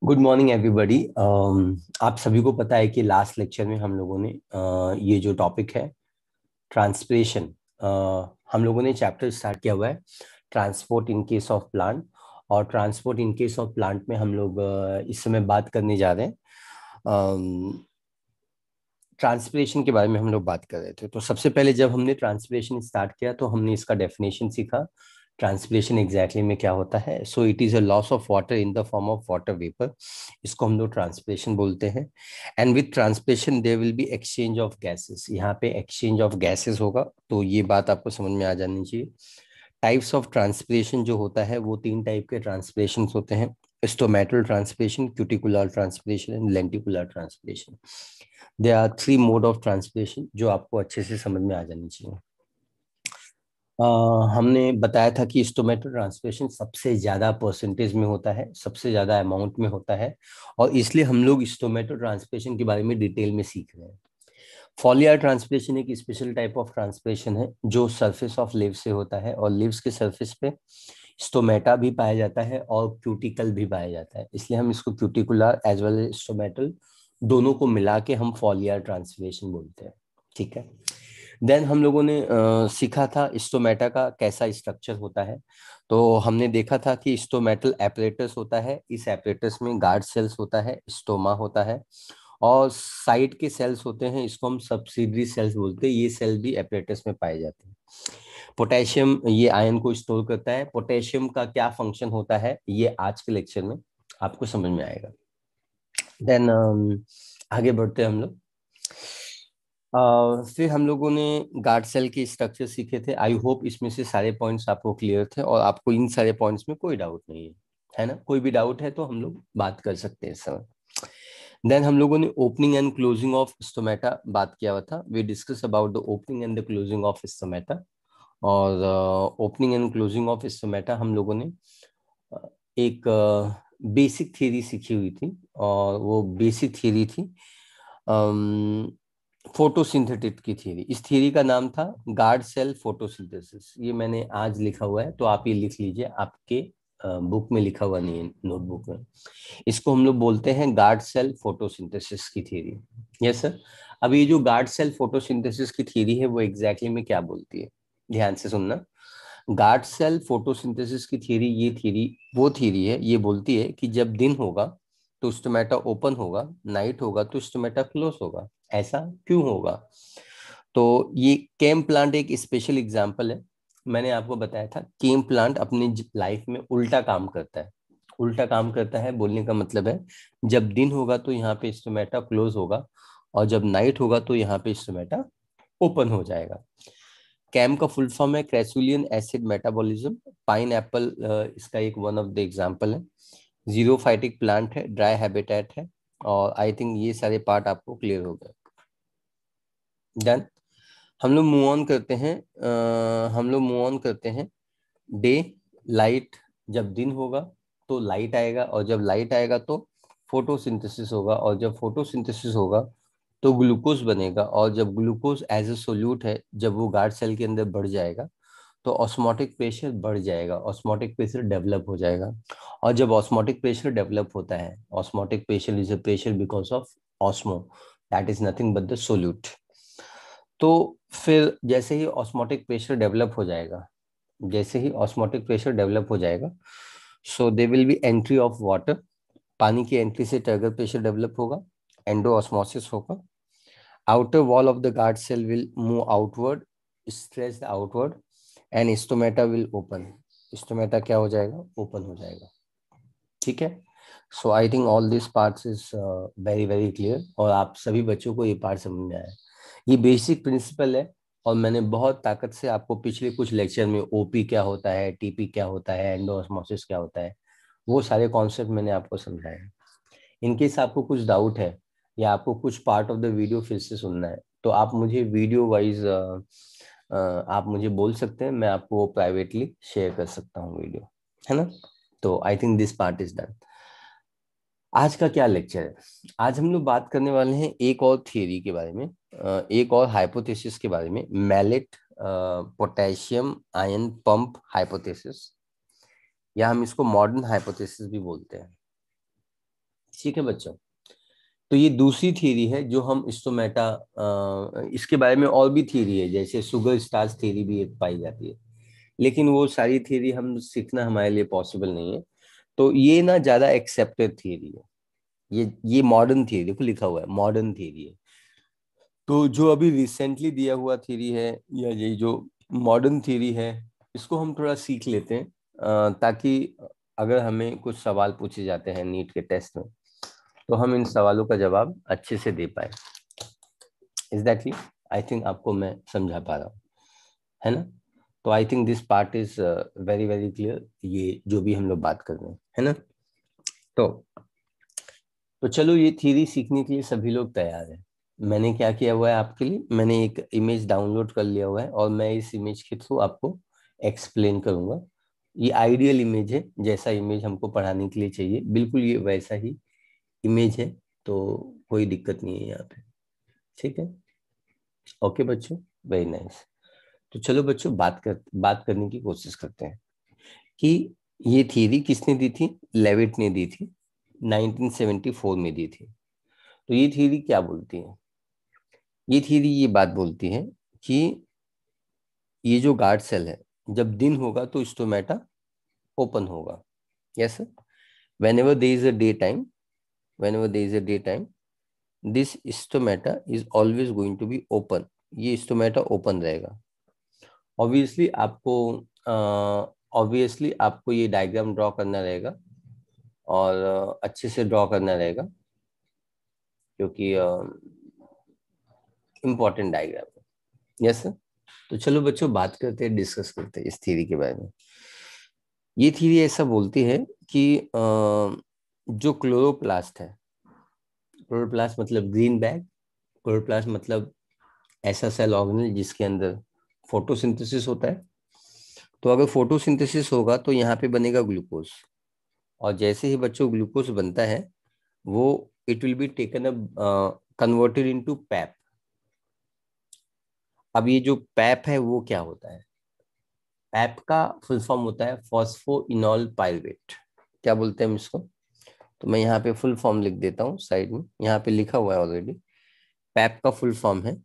Good morning everybody. आप सभी को पता है कि लास्ट लेक्चर में हम लोगों ने ये जो टॉपिक है ट्रांसपिरेशन, हम लोगों ने चैप्टर स्टार्ट किया हुआ है transport in case of plant. और transport in case of plant में हम लोग इस समय बात करने जा रहे हैं ट्रांसपिरेशन के बारे में। हम लोग बात कर रहे थे, तो सबसे पहले जब हमने ट्रांसपिरेशन स्टार्ट किया तो हमने इसका डेफिनेशन सीखा। ट्रांसपिरेशन एग्जैक्टली में क्या होता है? So it is a loss of water in the form of water vapour. इसको हम लोग ट्रांसपिरेशन बोलते हैं। And with transpiration there will be exchange of gases. यहाँ पे एक्सचेंज ऑफ गैसेस होगा, तो ये बात आपको समझ में आ जानी चाहिए। टाइप्स ऑफ ट्रांसपिरेशन जो होता है वो तीन टाइप के ट्रांसपिरेशन होते हैं: stomatal transpiration, cuticular transpiration and lenticular transpiration. There are three mode of transpiration जो आपको अच्छे से समझ में आ जानी चाहिए। हमने बताया था कि स्टोमेटल ट्रांसपिरेशन सबसे ज्यादा परसेंटेज में होता है, सबसे ज्यादा अमाउंट में होता है, और इसलिए हम लोग स्टोमेटल ट्रांसपिरेशन के बारे में डिटेल में सीख रहे हैं। फॉलियर ट्रांसपिरेशन एक स्पेशल टाइप ऑफ ट्रांसपिरेशन है जो सरफेस ऑफ लिव्स से होता है, और लिव्स के सरफेस पे स्टोमेटा भी पाया जाता है और क्यूटिकल भी पाया जाता है, इसलिए हम इसको cuticular as well as stomatal दोनों को मिला के हम फॉलियर ट्रांसपिरेशन बोलते हैं। ठीक है। देन हम लोगों ने सीखा था स्टोमेटा का कैसा स्ट्रक्चर होता है। तो हमने देखा था कि स्टोमेटल एपरेटस होता है, इस एपरेटस में गार्ड सेल्स होता है, स्टोमा होता है, और साइड के सेल्स होते हैं, इसको हम सब्सिडरी सेल्स बोलते हैं। ये सेल भी एपरेटस में पाए जाते हैं। पोटेशियम ये आयन को स्टोर करता है। पोटेशियम का क्या फंक्शन होता है ये आज के लेक्चर में आपको समझ में आएगा। देन आगे बढ़ते हैं हम लोग। फिर हम लोगों ने गार्ड सेल के स्ट्रक्चर सीखे थे। आई होप इसमें से सारे पॉइंट्स आपको क्लियर थे और आपको इन सारे पॉइंट्स में कोई डाउट नहीं है ना? कोई भी डाउट है तो हम लोग बात कर सकते हैं इस समय। देन हम लोगों ने opening and closing of stomata बात किया हुआ था। We discuss about the opening and the closing of stomata. और opening and closing of stomata हम लोगों ने एक बेसिक थ्योरी सीखी हुई थी, और वो बेसिक थ्योरी थी फोटोसिंथेटिक की थ्योरी। इस थ्योरी का नाम था गार्ड सेल फोटोसिंथेसिस। ये मैंने आज लिखा हुआ है, तो आप ये लिख लीजिए, आपके बुक में लिखा हुआ नहीं है, नोटबुक में। इसको हम लोग बोलते हैं गार्ड सेल फोटोसिंथेसिस की थ्योरी। Yes sir. अब ये जो गार्ड सेल फोटोसिंथेसिस की थ्योरी है वो एग्जैक्टली में क्या बोलती है, ध्यान से सुनना। गार्ड सेल फोटोसिंथेसिस की थ्योरी, ये थ्योरी वो थ्योरी है, ये बोलती है कि जब दिन होगा तो स्टोमेटा ओपन होगा, नाइट होगा तो स्टोमेटा क्लोज होगा। ऐसा क्यों होगा? तो ये केम प्लांट एक स्पेशल एग्जांपल है। मैंने आपको बताया था केम प्लांट अपनी लाइफ में उल्टा काम करता है। उल्टा काम करता है बोलने का मतलब है, जब दिन होगा तो यहाँ पे स्टोमेटा क्लोज होगा, और जब नाइट होगा तो यहाँ पे स्टोमेटा ओपन हो जाएगा। कैम का फुल फॉर्म है क्रेसुलियन एसिड मेटाबॉलिज्म। पाइन एप्पल इसका एक वन ऑफ द एग्जांपल है। जीरोफाइटिक प्लांट है, ड्राई हैबिटेट है, और आई थिंक ये सारे पार्ट आपको क्लियर हो गए। डन। हम लोग मूव ऑन करते हैं। Day, light. जब दिन होगा तो लाइट आएगा, और जब लाइट आएगा तो फोटोसिंथेसिस होगा, और जब फोटोसिंथेसिस होगा तो ग्लूकोज बनेगा, और जब ग्लूकोज एज ए सोल्यूट है, जब वो गार्ड सेल के अंदर बढ़ जाएगा तो ऑस्मोटिक प्रेशर बढ़ जाएगा, ऑस्मोटिक प्रेशर डेवलप हो जाएगा। और जब ऑस्मोटिक प्रेशर डेवलप होता है, osmotic pressure is a pressure because of osmo, that is nothing but the solute. तो फिर जैसे ही ऑस्मोटिक प्रेशर डेवलप हो जाएगा, जैसे ही ऑस्मोटिक प्रेशर डेवलप हो जाएगा, so they will be entry of water. पानी की एंट्री से टर्गर प्रेशर डेवलप होगा, एंडो ऑस्मोसिस होगा। Outer wall of the guard cell will move outward, stretch outward, and stomata will open. Stomata क्या हो जाएगा? ओपन हो जाएगा। ठीक है। So I think all this parts is very very clear, और आप सभी बच्चों को ये पार्ट समझ में आया। ये बेसिक प्रिंसिपल है, और मैंने बहुत ताकत से आपको पिछले कुछ लेक्चर में ओपी क्या होता है, टीपी क्या होता है, एंडोऑस्मोसिस क्या होता है, वो सारे कॉन्सेप्ट मैंने आपको समझाया। इनकेस आपको कुछ डाउट है या आपको कुछ पार्ट ऑफ द वीडियो फिर से सुनना है, तो आप मुझे वीडियो वाइज आप मुझे बोल सकते हैं, मैं आपको प्राइवेटली शेयर कर सकता हूँ वीडियो, है ना? तो I think this part is done. आज का क्या लेक्चर है? आज हम लोग बात करने वाले हैं एक और थियरी के बारे में, एक और हाइपोथेसिस के बारे में, malate potassium ion pump hypothesis, या हम इसको मॉडर्न हाइपोथेसिस भी बोलते हैं। ठीक है बच्चों। तो ये दूसरी थ्योरी है जो हम स्टोमेटा, इसके बारे में और भी थ्योरी है, जैसे शुगर स्टार्च थ्योरी भी एक पाई जाती है, लेकिन वो सारी थ्योरी हम सीखना हमारे लिए पॉसिबल नहीं है। तो ये ना ज्यादा एक्सेप्टेड थ्योरी है। ये मॉडर्न थ्योरी, देखो लिखा हुआ है मॉडर्न थ्योरी है। तो जो अभी रिसेंटली दिया हुआ थ्योरी है, या ये जो मॉडर्न थ्योरी है, इसको हम थोड़ा सीख लेते हैं, ताकि अगर हमें कुछ सवाल पूछे जाते हैं नीट के टेस्ट में, तो हम इन सवालों का जवाब अच्छे से दे पाए। एग्जैक्टली, आई थिंक आपको मैं समझा पा रहा हूँ, है ना? तो I think this part is very very clear, ये जो भी हम लोग बात कर रहे हैं, है ना? तो चलो, ये थ्योरी सीखने के लिए सभी लोग तैयार हैं। मैंने क्या किया हुआ है आपके लिए, मैंने एक इमेज डाउनलोड कर लिया हुआ है, और मैं इस इमेज के थ्रू आपको एक्सप्लेन करूंगा। ये आइडियल इमेज है, जैसा इमेज हमको पढ़ाने के लिए चाहिए, बिल्कुल ये वैसा ही इमेज है। तो कोई दिक्कत नहीं है यहाँ पे। ठीक है, ओके बच्चों, वेरी नाइस। तो चलो बच्चों, बात करने की कोशिश करते हैं कि ये थ्योरी किसने दी थी। लेविट ने दी थी, 1974 में दी थी। तो ये थ्योरी क्या बोलती है? ये थ्योरी ये बात बोलती है कि ये जो गार्ड सेल है, जब दिन होगा तो स्टोमेटा ओपन होगा। Yes sir, whenever there is a daytime, whenever there is a daytime, this stomata is always going to be open। ये स्टोमेटा ओपन रहेगा। ऑब्वियसली आपको ये डायग्राम ड्रॉ करना रहेगा, और अच्छे से ड्रॉ करना रहेगा, क्योंकि इम्पोर्टेंट डायग्राम है। Yes sir. तो चलो बच्चों, बात करते हैं, डिस्कस करते हैं इस थ्योरी के बारे में। ये थ्योरी ऐसा बोलती है कि जो क्लोरोप्लास्ट है, क्लोरोप्लास्ट मतलब ग्रीन बैग, क्लोरोप्लास्ट मतलब ऐसा सेल ऑर्गेनेल जिसके अंदर फोटोसिंथेसिस होता है। तो अगर फोटोसिंथेसिस होगा तो यहाँ पे बनेगा ग्लूकोज, और जैसे ही बच्चों ग्लूकोज बनता है, वो it will be taken up, converted into PEP. अब ये जो पैप है वो क्या होता है? पैप का फुल फॉर्म होता है फॉस्फोइनॉल पायरुवेट। क्या बोलते हैं हम इसको? तो मैं यहाँ पे फुल फॉर्म लिख देता हूँ साइड में, यहाँ पे लिखा हुआ है ऑलरेडी। पैप का फुल फॉर्म है,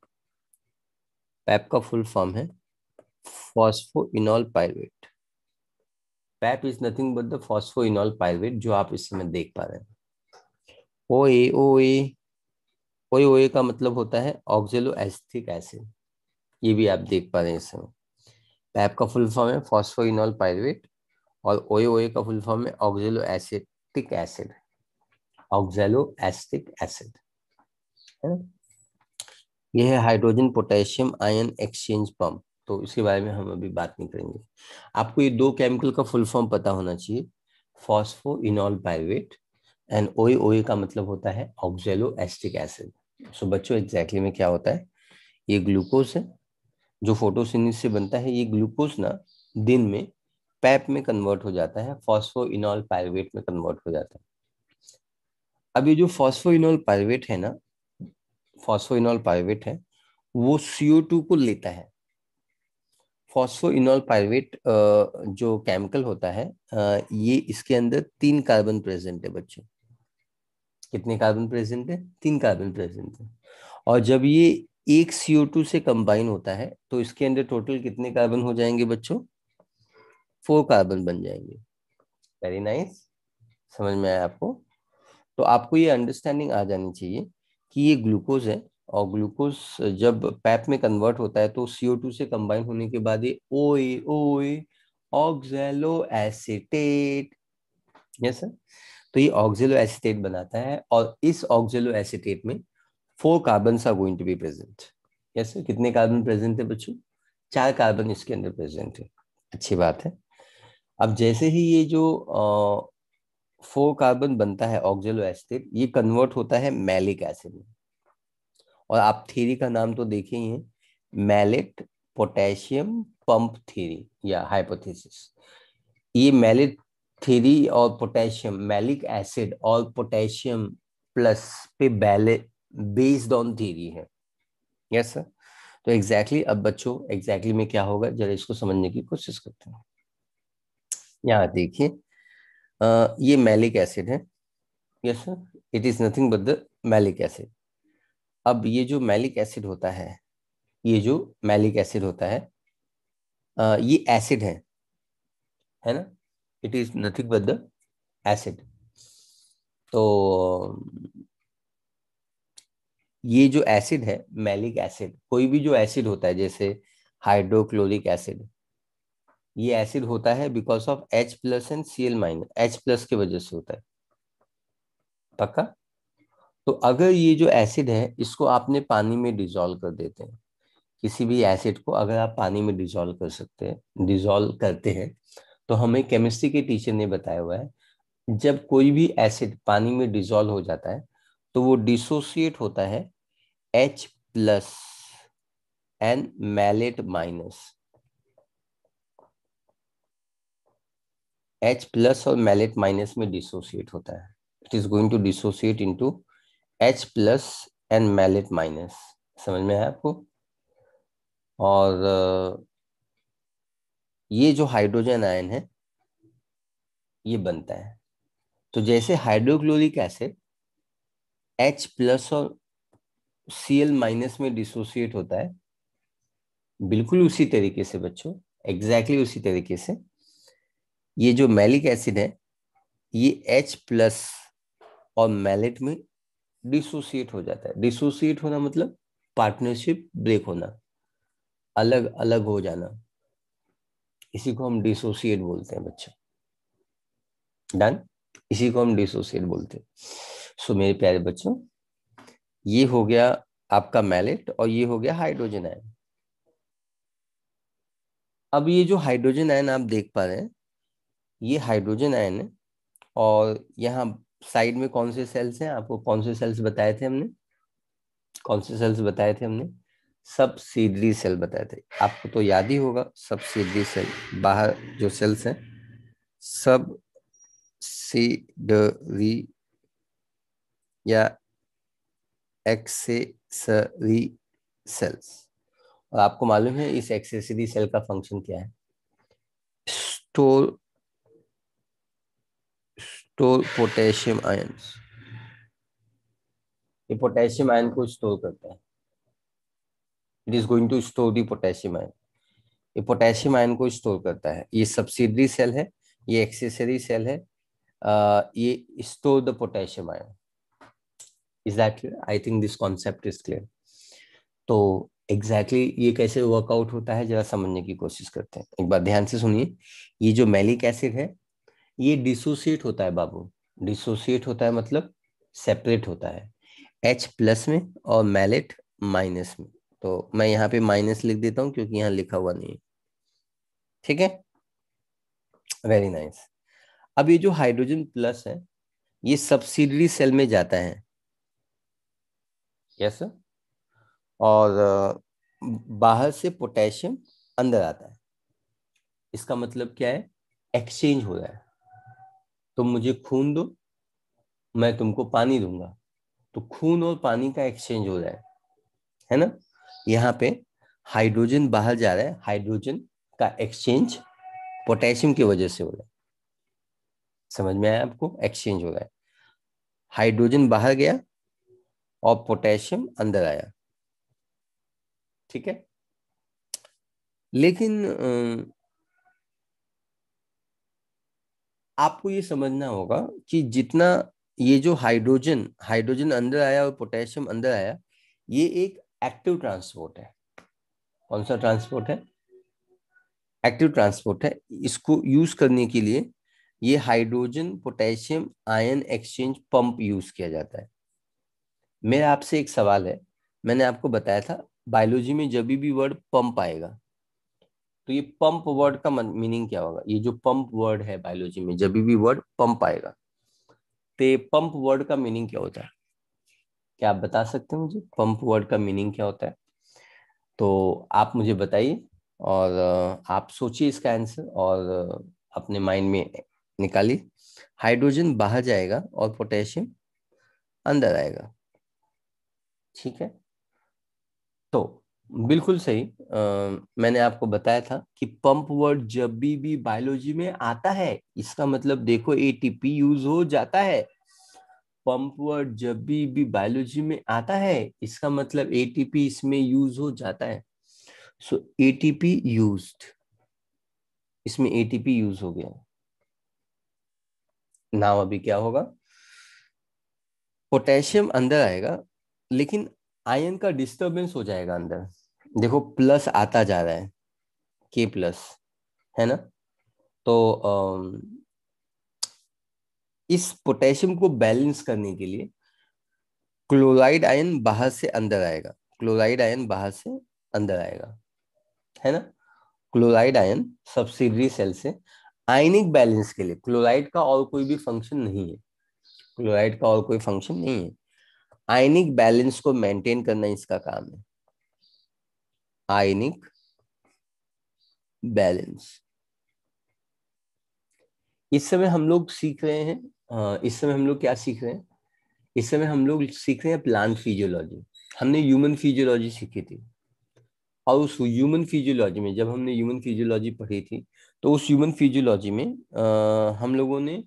पैप का फुल फॉर्म है phosphoenol pyruvate. PEP is nothing but the phosphoenol pyruvate, जो आप इस समय देख पा रहे हैं। ओ ए ओ ए, ओ ए का मतलब होता है ऑक्जेलो एसिटिक एसिड, ये भी आप देख पा रहे हैं इस समय। पैप का फुल फॉर्म है फॉस्फोइनॉल पायरुवेट, और ओ ए का फुल फॉर्म है ऑक्जेलो एसिटिक एसिड, ऑक्जेलो एसिटिक एसिड, है ना? यह है hydrogen potassium ion exchange pump. तो इसके बारे में हम अभी बात नहीं करेंगे। आपको ये दो केमिकल का फुल फॉर्म पता होना चाहिए, फॉस्फोइनॉल पायरुवेट एंड ओए का मतलब होता है ऑक्जेलो एसिटिक एसिड। सो बच्चों, एग्जैक्टली में क्या होता है? ये ग्लूकोज है जो फोटोसिंथेसिस से बनता है। ये ग्लूकोज ना दिन में पैप में कन्वर्ट हो जाता है, फॉस्फोइनॉल पायरुवेट में कन्वर्ट हो जाता है। अब ये जो फॉस्फोइनॉल पायरुवेट है ना, फॉस्फोइनॉल पायरुवेट है, वो CO2 को लेता है। फॉस्फोइनॉल पायरुवेट जो केमिकल होता है, ये इसके अंदर 3 कार्बन प्रेजेंट है बच्चों। कितने कार्बन प्रेजेंट है? 3 कार्बन प्रेजेंट है। और जब ये एक CO2 से कंबाइन होता है, तो इसके अंदर टोटल कितने कार्बन हो जाएंगे बच्चों? 4 कार्बन बन जाएंगे। वेरी नाइस, समझ में आया आपको? तो आपको ये अंडरस्टैंडिंग आ जानी चाहिए कि ये ग्लूकोज है, और ग्लूकोज जब पैप में कन्वर्ट होता है तो CO2 से कंबाइन होने के बाद ये ओए ओए ऑक्सैलो एसीटेट, यस सर। तो ये ऑक्सैलो एसीटेट बनाता है, और इस ऑक्सैलो एसीटेट में 4 carbon are going to be present. Yes sir, कितने कार्बन प्रेजेंट है बच्चों? 4 कार्बन इसके अंदर प्रेजेंट है। अच्छी बात है। अब जैसे ही ये जो 4 कार्बन बनता है ऑक्जेलो एसिड, ये कन्वर्ट होता है मैलिक एसिड में। और आप थ्योरी का नाम तो देखे ही हैं, मैलेट पोटेशियम पंप थ्योरी या हाइपोथेसिस। ये मैलेट थ्योरी और पोटेशियम, मैलिक एसिड और पोटेशियम प्लस पे बेस्ड ऑन थ्योरी है। Yes sir. तो एग्जैक्टली अब बच्चों, एग्जैक्टली में क्या होगा, जरा इसको समझने की कोशिश करते हैं। यहाँ देखिए, ये मैलिक एसिड है, yes sir, it is nothing but the malic acid. अब ये जो मैलिक एसिड होता है, ये जो मैलिक एसिड होता है, ये एसिड है ना, it is nothing but the acid. तो ये जो एसिड है, मैलिक एसिड, कोई भी जो एसिड होता है जैसे हाइड्रोक्लोरिक एसिड, ये एसिड होता है because of H+and Cl-, H+ की वजह से होता है। पक्का? तो अगर ये जो एसिड है इसको आपने पानी में डिजोल्व कर देते हैं, किसी भी एसिड को अगर आप पानी में डिजोल्व कर सकते हैं, डिजोल्व करते हैं, तो हमें केमिस्ट्री के टीचर ने बताया हुआ है, जब कोई भी एसिड पानी में डिजोल्व हो जाता है तो वो डिसोसिएट होता है H+and malate-। H+ और malate- में डिसोसिएट होता है, it is going to dissociate into H+and malate-। समझ में आया आपको? और ये जो हाइड्रोजन आयन है ये बनता है, तो जैसे हाइड्रोक्लोरिक एसिड H+ और Cl- में डिसोसिएट होता है, बिल्कुल उसी तरीके से बच्चों, एग्जैक्टली उसी तरीके से ये जो मैलिक एसिड है ये H+ और मैलेट में डिसोसिएट हो जाता है। डिसोसिएट होना मतलब पार्टनरशिप ब्रेक होना, अलग अलग हो जाना, इसी को हम डिसोसिएट बोलते हैं बच्चों। डन, इसी को हम डिसोसिएट बोलते हैं। सो मेरे प्यारे बच्चों, ये हो गया आपका मैलेट और ये हो गया हाइड्रोजन आयन। अब ये जो हाइड्रोजन आयन आप देख पा रहे हैं, ये हाइड्रोजन आयन है, और यहाँ साइड में कौन से सेल्स हैं, आपको कौन से सेल्स बताए थे हमने, कौन से सेल्स बताए थे हमने? सबसिडरी सेल बताए थे, आपको तो याद ही होगा। सबसिडरी सेल, बाहर जो सेल्स हैं, सबसिडरी या एक्सेसरी सेल्स। और आपको मालूम है इस एक्सेसरी सेल का फंक्शन क्या है? Store store potassium ions. ये पोटेशियम आयन को स्टोर करता है, it is going to store the potassium ion. ये पोटेशियम आयन को स्टोर करता है, ये सब्सिडरी सेल है, ये एक्सेसरी सेल है, ये store the potassium ion. Is that clear? I think this concept is clear. तो एग्जैक्टली ये कैसे वर्कआउट होता है जरा समझने की कोशिश करते हैं, एक बार ध्यान से सुनिए। ये जो मैलिक एसिड है ये डिसोसिएट होता है बाबू, डिसोसिएट होता है मतलब सेपरेट होता है H+ में और मैलेट माइनस में। तो मैं यहाँ पे माइनस लिख देता हूँ क्योंकि यहाँ लिखा हुआ नहीं है, ठीक है? Very nice. अब ये जो हाइड्रोजन प्लस है ये सब्सिडरी सेल में जाता है, यस सर, और बाहर से पोटेशियम अंदर आता है। इसका मतलब क्या है? एक्सचेंज हो रहा है। तुम मुझे खून दो, मैं तुमको पानी दूंगा, तो खून और पानी का एक्सचेंज हो रहा है ना? यहाँ पे हाइड्रोजन बाहर जा रहा है, हाइड्रोजन का एक्सचेंज पोटेशियम की वजह से हो रहा है। समझ में आया आपको? एक्सचेंज हो रहा है, हाइड्रोजन बाहर गया और पोटेशियम अंदर आया, ठीक है? लेकिन आपको ये समझना होगा कि जितना ये जो हाइड्रोजन हाइड्रोजन अंदर आया और पोटेशियम अंदर आया, ये एक एक्टिव ट्रांसपोर्ट है। कौन सा ट्रांसपोर्ट है? एक्टिव ट्रांसपोर्ट है। इसको यूज करने के लिए ये hydrogen potassium ion exchange pump use किया जाता है। मेरा आपसे एक सवाल है, मैंने आपको बताया था बायोलॉजी में जब भी वर्ड पंप आएगा तो ये पंप वर्ड का मीनिंग क्या होगा? ये जो पंप वर्ड है बायोलॉजी में, जब भी वर्ड पंप आएगा तो ये पंप वर्ड का मीनिंग क्या होता है? क्या आप बता सकते हैं मुझे पंप वर्ड का मीनिंग क्या होता है? तो आप मुझे बताइए, और आप सोचिए इसका आंसर, और अपने माइंड में निकालिए। हाइड्रोजन बाहर जाएगा और पोटेशियम अंदर आएगा, ठीक है? तो बिल्कुल सही, मैंने आपको बताया था कि पंप वर्ड जब भी बायोलॉजी में आता है इसका मतलब देखो एटीपी यूज हो जाता है। पंप वर्ड जब भी बायोलॉजी में आता है, इसका मतलब एटीपी इसमें यूज हो जाता है। सो एटीपी यूज्ड, इसमें एटीपी यूज हो गया। नाउ अभी क्या होगा, पोटेशियम अंदर आएगा, लेकिन आयन का डिस्टरबेंस हो जाएगा अंदर। देखो प्लस आता जा रहा है, के प्लस, है ना। तो इस पोटेशियम को बैलेंस करने के लिए क्लोराइड आयन बाहर से अंदर आएगा, क्लोराइड आयन बाहर से अंदर आएगा, है ना। क्लोराइड आयन सब्सिडरी सेल से आयनिक बैलेंस के लिए, क्लोराइड का और कोई भी फंक्शन नहीं है, क्लोराइड का और कोई फंक्शन नहीं है, आयनिक बैलेंस को मेंटेन करना इसका काम है, आयनिक बैलेंस। इस समय हम लोग सीख रहे हैं, इस समय हम लोग क्या सीख रहे हैं, इस समय हम लोग सीख रहे हैं प्लांट फिजियोलॉजी। हमने ह्यूमन फिजियोलॉजी सीखी थी, और उस ह्यूमन फिजियोलॉजी में जब हमने ह्यूमन फिजियोलॉजी पढ़ी थी, तो उस ह्यूमन फिजियोलॉजी में हम लोगों ने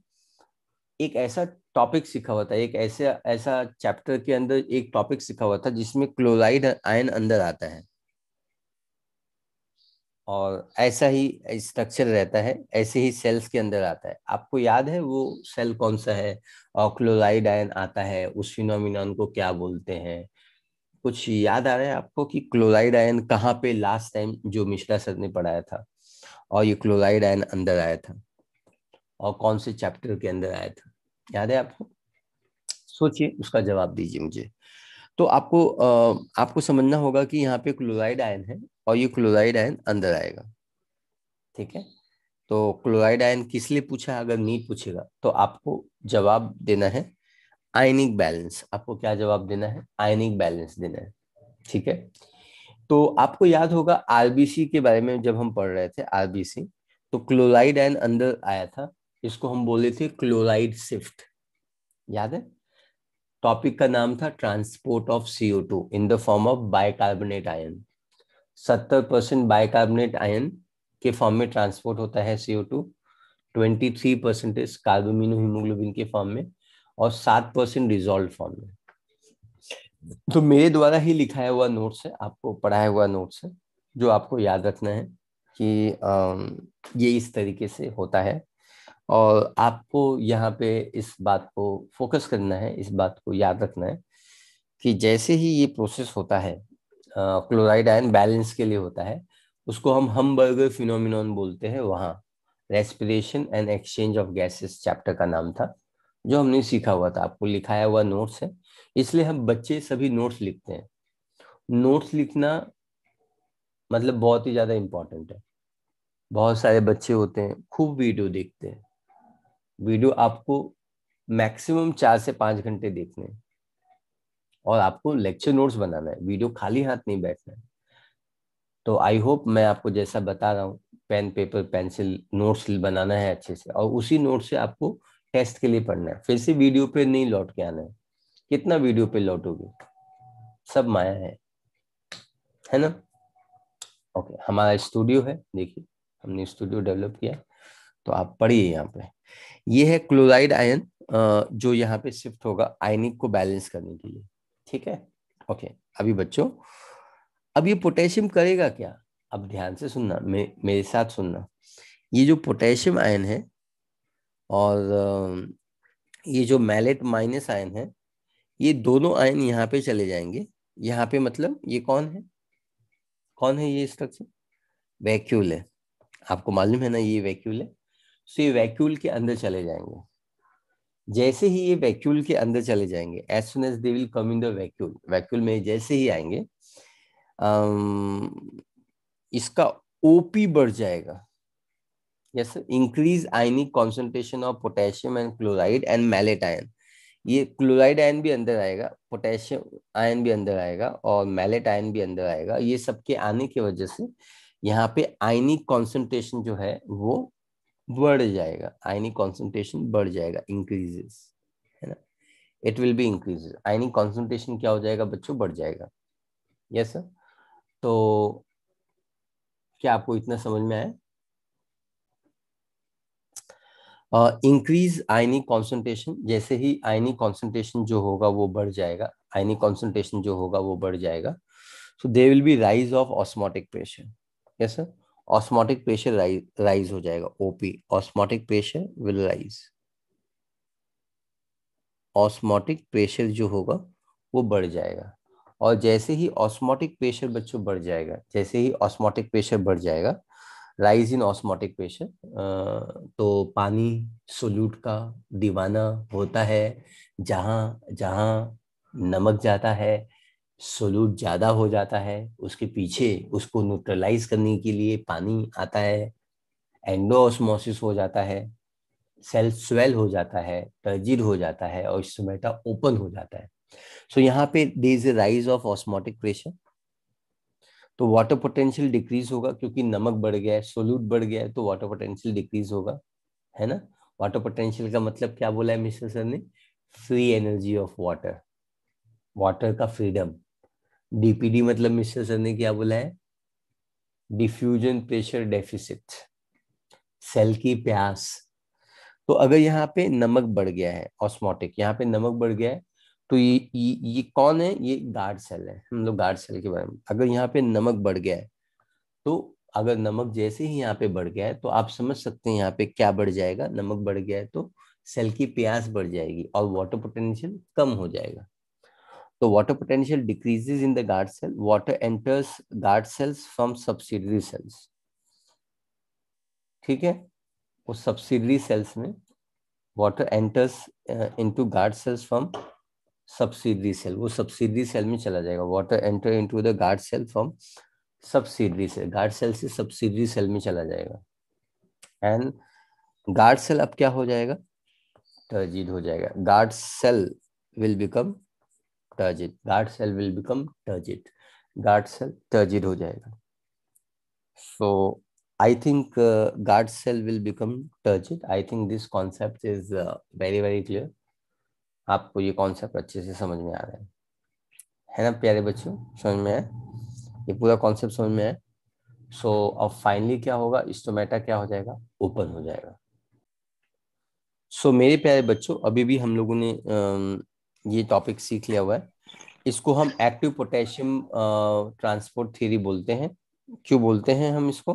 एक ऐसा टॉपिक सीखा हुआ था, एक ऐसे ऐसा चैप्टर के अंदर एक टॉपिक सीखा हुआ था जिसमें क्लोराइड आयन अंदर आता है, और ऐसा ही स्ट्रक्चर रहता है, ऐसे ही सेल्स के अंदर आता है। आपको याद है वो सेल कौन सा है, और क्लोराइड आयन आता है, उस फिनोमिनन को क्या बोलते हैं? कुछ याद आ रहा है आपको कि क्लोराइड आयन कहाँ पे लास्ट टाइम जो मिश्रा सर ने पढ़ाया था, और ये क्लोराइड आयन अंदर आया था, और कौन से चैप्टर के अंदर आया था, याद है आपको? सोचिए, उसका जवाब दीजिए मुझे। तो आपको समझना होगा कि यहाँ पे क्लोराइड आयन है, और ये क्लोराइड आयन अंदर आएगा, ठीक है। तो क्लोराइड आयन किस लिए पूछा, अगर नीट पूछेगा तो आपको जवाब देना है आयनिक बैलेंस। आपको क्या जवाब देना है? आयनिक बैलेंस देना है, ठीक है। तो आपको याद होगा आरबीसी के बारे में जब हम पढ़ रहे थे, आरबीसी, तो क्लोराइड आयन अंदर आया था, इसको हम बोले थे क्लोराइड शिफ्ट, याद है? टॉपिक का नाम था transport of CO2 in the form of bicarbonate ion. 70% bicarbonate ion के फॉर्म में ट्रांसपोर्ट होता है CO2, 23% कार्बोमिनो हीमोग्लोबिन के फॉर्म में, और 7% डिजोल्व फॉर्म में। तो मेरे द्वारा ही लिखाया हुआ नोट्स है, आपको पढ़ाया हुआ नोट्स है, जो आपको याद रखना है कि ये इस तरीके से होता है, और आपको यहाँ पे इस बात को फोकस करना है, इस बात को याद रखना है कि जैसे ही ये प्रोसेस होता है, क्लोराइड आयन बैलेंस के लिए होता है, उसको हम हमबर्गर फिनोमिनॉन बोलते हैं। वहाँ respiration and exchange of gases chapter का नाम था, जो हमने सीखा हुआ था, आपको लिखाया हुआ नोट्स है। इसलिए हम बच्चे सभी नोट्स लिखते हैं। नोट्स लिखना मतलब बहुत ही ज्यादा इंपॉर्टेंट है। बहुत सारे बच्चे होते हैं खूब वीडियो देखते हैं, वीडियो आपको मैक्सिमम 4 से 5 घंटे देखने हैं, और आपको लेक्चर नोट्स बनाना है, वीडियो खाली हाथ नहीं बैठना है। तो आई होप मैं आपको जैसा बता रहा हूँ, पेन पेपर पेंसिल नोट्स बनाना है अच्छे से, और उसी नोट से आपको टेस्ट के लिए पढ़ना है, फिर से वीडियो पे नहीं लौट के आना है। कितना वीडियो पे लौटोगे? सब माया है ना। ओके, हमारा स्टूडियो है, देखिए हमने स्टूडियो डेवलप किया, तो आप पढ़िए यहाँ पे। ये है क्लोराइड आयन, जो यहाँ पे शिफ्ट होगा आयनिक को बैलेंस करने के लिए, ठीक है। ओके, अभी बच्चों, अब ये पोटेशियम करेगा क्या? अब ध्यान से सुनना, मेरे साथ सुनना। ये जो पोटेशियम आयन है, और ये जो मैलेट माइनस आयन है, ये दोनों आयन यहाँ पे चले जाएंगे। यहाँ पे मतलब ये कौन है, कौन है ये स्ट्रक्चर? वैक्यूल है, आपको मालूम है ना ये वैक्यूल है। सो ये वैक्यूल के अंदर चले जाएंगे। जैसे ही ये वैक्यूल के अंदर चले जाएंगे, as soon as they will come in the vacuole, vacuole में जैसे ही आएंगे, इसका ओपी बढ़ जाएगा। Yes, increase ionic concentration of potassium and chloride and malate ion. ये क्लोराइड आयन भी अंदर आएगा, पोटेशियम आयन भी अंदर आएगा, और मैलेट आयन भी अंदर आएगा। ये सबके आने की वजह से यहाँ पे आयनिक कॉन्सेंट्रेशन जो है वो बढ़ जाएगा, आयनिक कॉन्सेंट्रेशन बढ़ जाएगा, इंक्रीजेस, है ना। It will B increases, ionic concentration क्या हो जाएगा बच्चों? बढ़ जाएगा। Yes sir. तो क्या आपको इतना समझ में आया? इंक्रीज आयनिक कॉन्सेंट्रेशन, जैसे ही आयनिक कॉन्सेंट्रेशन जो होगा वो बढ़ जाएगा, आयनिक कॉन्सेंट्रेशन जो होगा वो बढ़ जाएगा, so they will be rise of osmotic pressure. Yes sir, osmotic pressure rise हो जाएगा, OP, osmotic pressure will rise, osmotic pressure जो होगा वो बढ़ जाएगा। और जैसे ही ऑस्मोटिक प्रेशर बच्चों बढ़ जाएगा, जैसे ही ऑस्मोटिक प्रेशर बढ़ जाएगा, राइज इन ऑस्मोटिक प्रेशर, तो पानी सोल्यूट का दीवाना होता है। जहाँ जहाँ नमक जाता है सोल्यूट ज्यादा हो जाता है, उसके पीछे उसको न्यूट्रलाइज करने के लिए पानी आता है, एंडोऑस्मोसिस हो जाता है, सेल स्वेल हो जाता है, टर्जिड हो जाता है और स्टोमेटा ओपन हो जाता है। सो यहाँ पे there is a rise of osmotic pressure, तो वाटर पोटेंशियल डिक्रीज होगा, क्योंकि नमक बढ़ गया है, सोल्यूट बढ़ गया है, तो वाटर पोटेंशियल डिक्रीज होगा, है ना। वाटर पोटेंशियल का मतलब क्या बोला है मिस्टर सर ने? Free energy of water, water का फ्रीडम। डीपीडी मतलब मिस्टर सर ने क्या बोला है? डिफ्यूजन प्रेशर डेफिसिट, सेल की प्यास। तो अगर यहाँ पे नमक बढ़ गया है, ऑस्मोटिक, यहाँ पे नमक बढ़ गया है, तो ये कौन है? ये गार्ड सेल है, हम लोग गार्ड सेल के बारे में। अगर यहाँ पे नमक बढ़ गया है, तो अगर नमक जैसे ही यहाँ पे बढ़ गया है, तो आप समझ सकते हैं यहाँ पे क्या बढ़ जाएगा। नमक बढ़ गया है तो सेल की प्यास बढ़ जाएगी और वाटर पोटेंशियल कम हो जाएगा। तो water potential decreases in the guard cell, water enters guard cells from subsidiary cells. ठीक है, उस सब्सिडरी सेल्स में water enters into guard cells from subsidiary cell, वो सब्सिडरी सेल में चला जाएगा। Water enter into the guard cell from subsidiary cell, guard cell से subsidiary cell में चला जाएगा। एंड गार्ड सेल अब क्या हो जाएगा? टर्जिड हो जाएगा। Guard cell will become turgid, guard cell will become turgid, guard cell turgid हो जाएगा। So I think guard cell will become turgid. I think this concept is very very clear. आपको ये कॉन्सेप्ट अच्छे से समझ में आ रहा है ना प्यारे बच्चों? समझ में आया? ये पूरा कॉन्सेप्ट समझ में आया? सो अब फाइनली क्या होगा? स्टोमेटा क्या हो जाएगा? ओपन हो जाएगा। मेरे प्यारे बच्चों, अभी भी हम लोगों ने ये टॉपिक सीख लिया हुआ है। इसको हम एक्टिव पोटेशियम ट्रांसपोर्ट थ्योरी बोलते हैं। क्यों बोलते हैं हम इसको?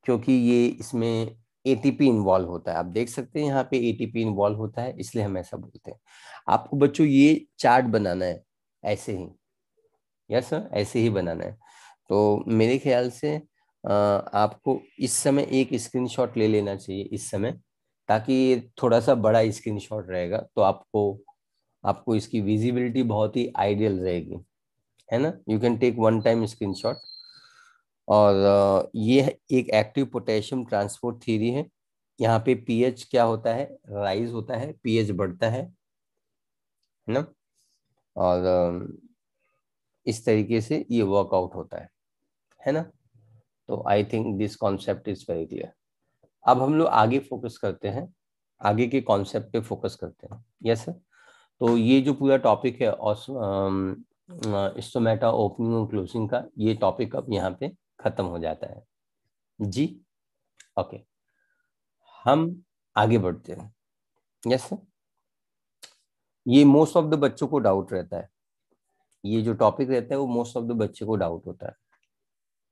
क्योंकि ये इसमें एटीपी इन्वॉल्व होता है। आप देख सकते हैं यहाँ पे एटीपी इन्वॉल्व होता है, इसलिए हम ऐसा बोलते हैं। आपको बच्चों ये चार्ट बनाना है ऐसे ही। यस सर, ऐसे ही बनाना है। तो मेरे ख्याल से आपको इस समय एक स्क्रीनशॉट ले लेना चाहिए इस समय, ताकि ये थोड़ा सा बड़ा स्क्रीनशॉट रहेगा, तो आपको आपको इसकी विजिबिलिटी बहुत ही आइडियल रहेगी, है ना। You can take one time screenshot. और ये एक एक्टिव पोटेशियम ट्रांसपोर्ट थ्योरी है। यहाँ पे पीएच क्या होता है? राइज होता है, पीएच बढ़ता है ना। और इस तरीके से ये वर्कआउट होता है ना। तो I think this concept is very clear. अब हम लोग आगे फोकस करते हैं, आगे के कॉन्सेप्ट पे फोकस करते हैं। Yes sir. तो ये जो पूरा टॉपिक है स्टोमेटा ओपनिंग और क्लोजिंग का, ये टॉपिक अब यहाँ पे खत्म हो जाता है जी। ओके, हम आगे बढ़ते हैं। Yes sir. ये मोस्ट ऑफ द बच्चों को डाउट रहता है, ये जो टॉपिक रहता है वो मोस्ट ऑफ द बच्चे को डाउट होता है।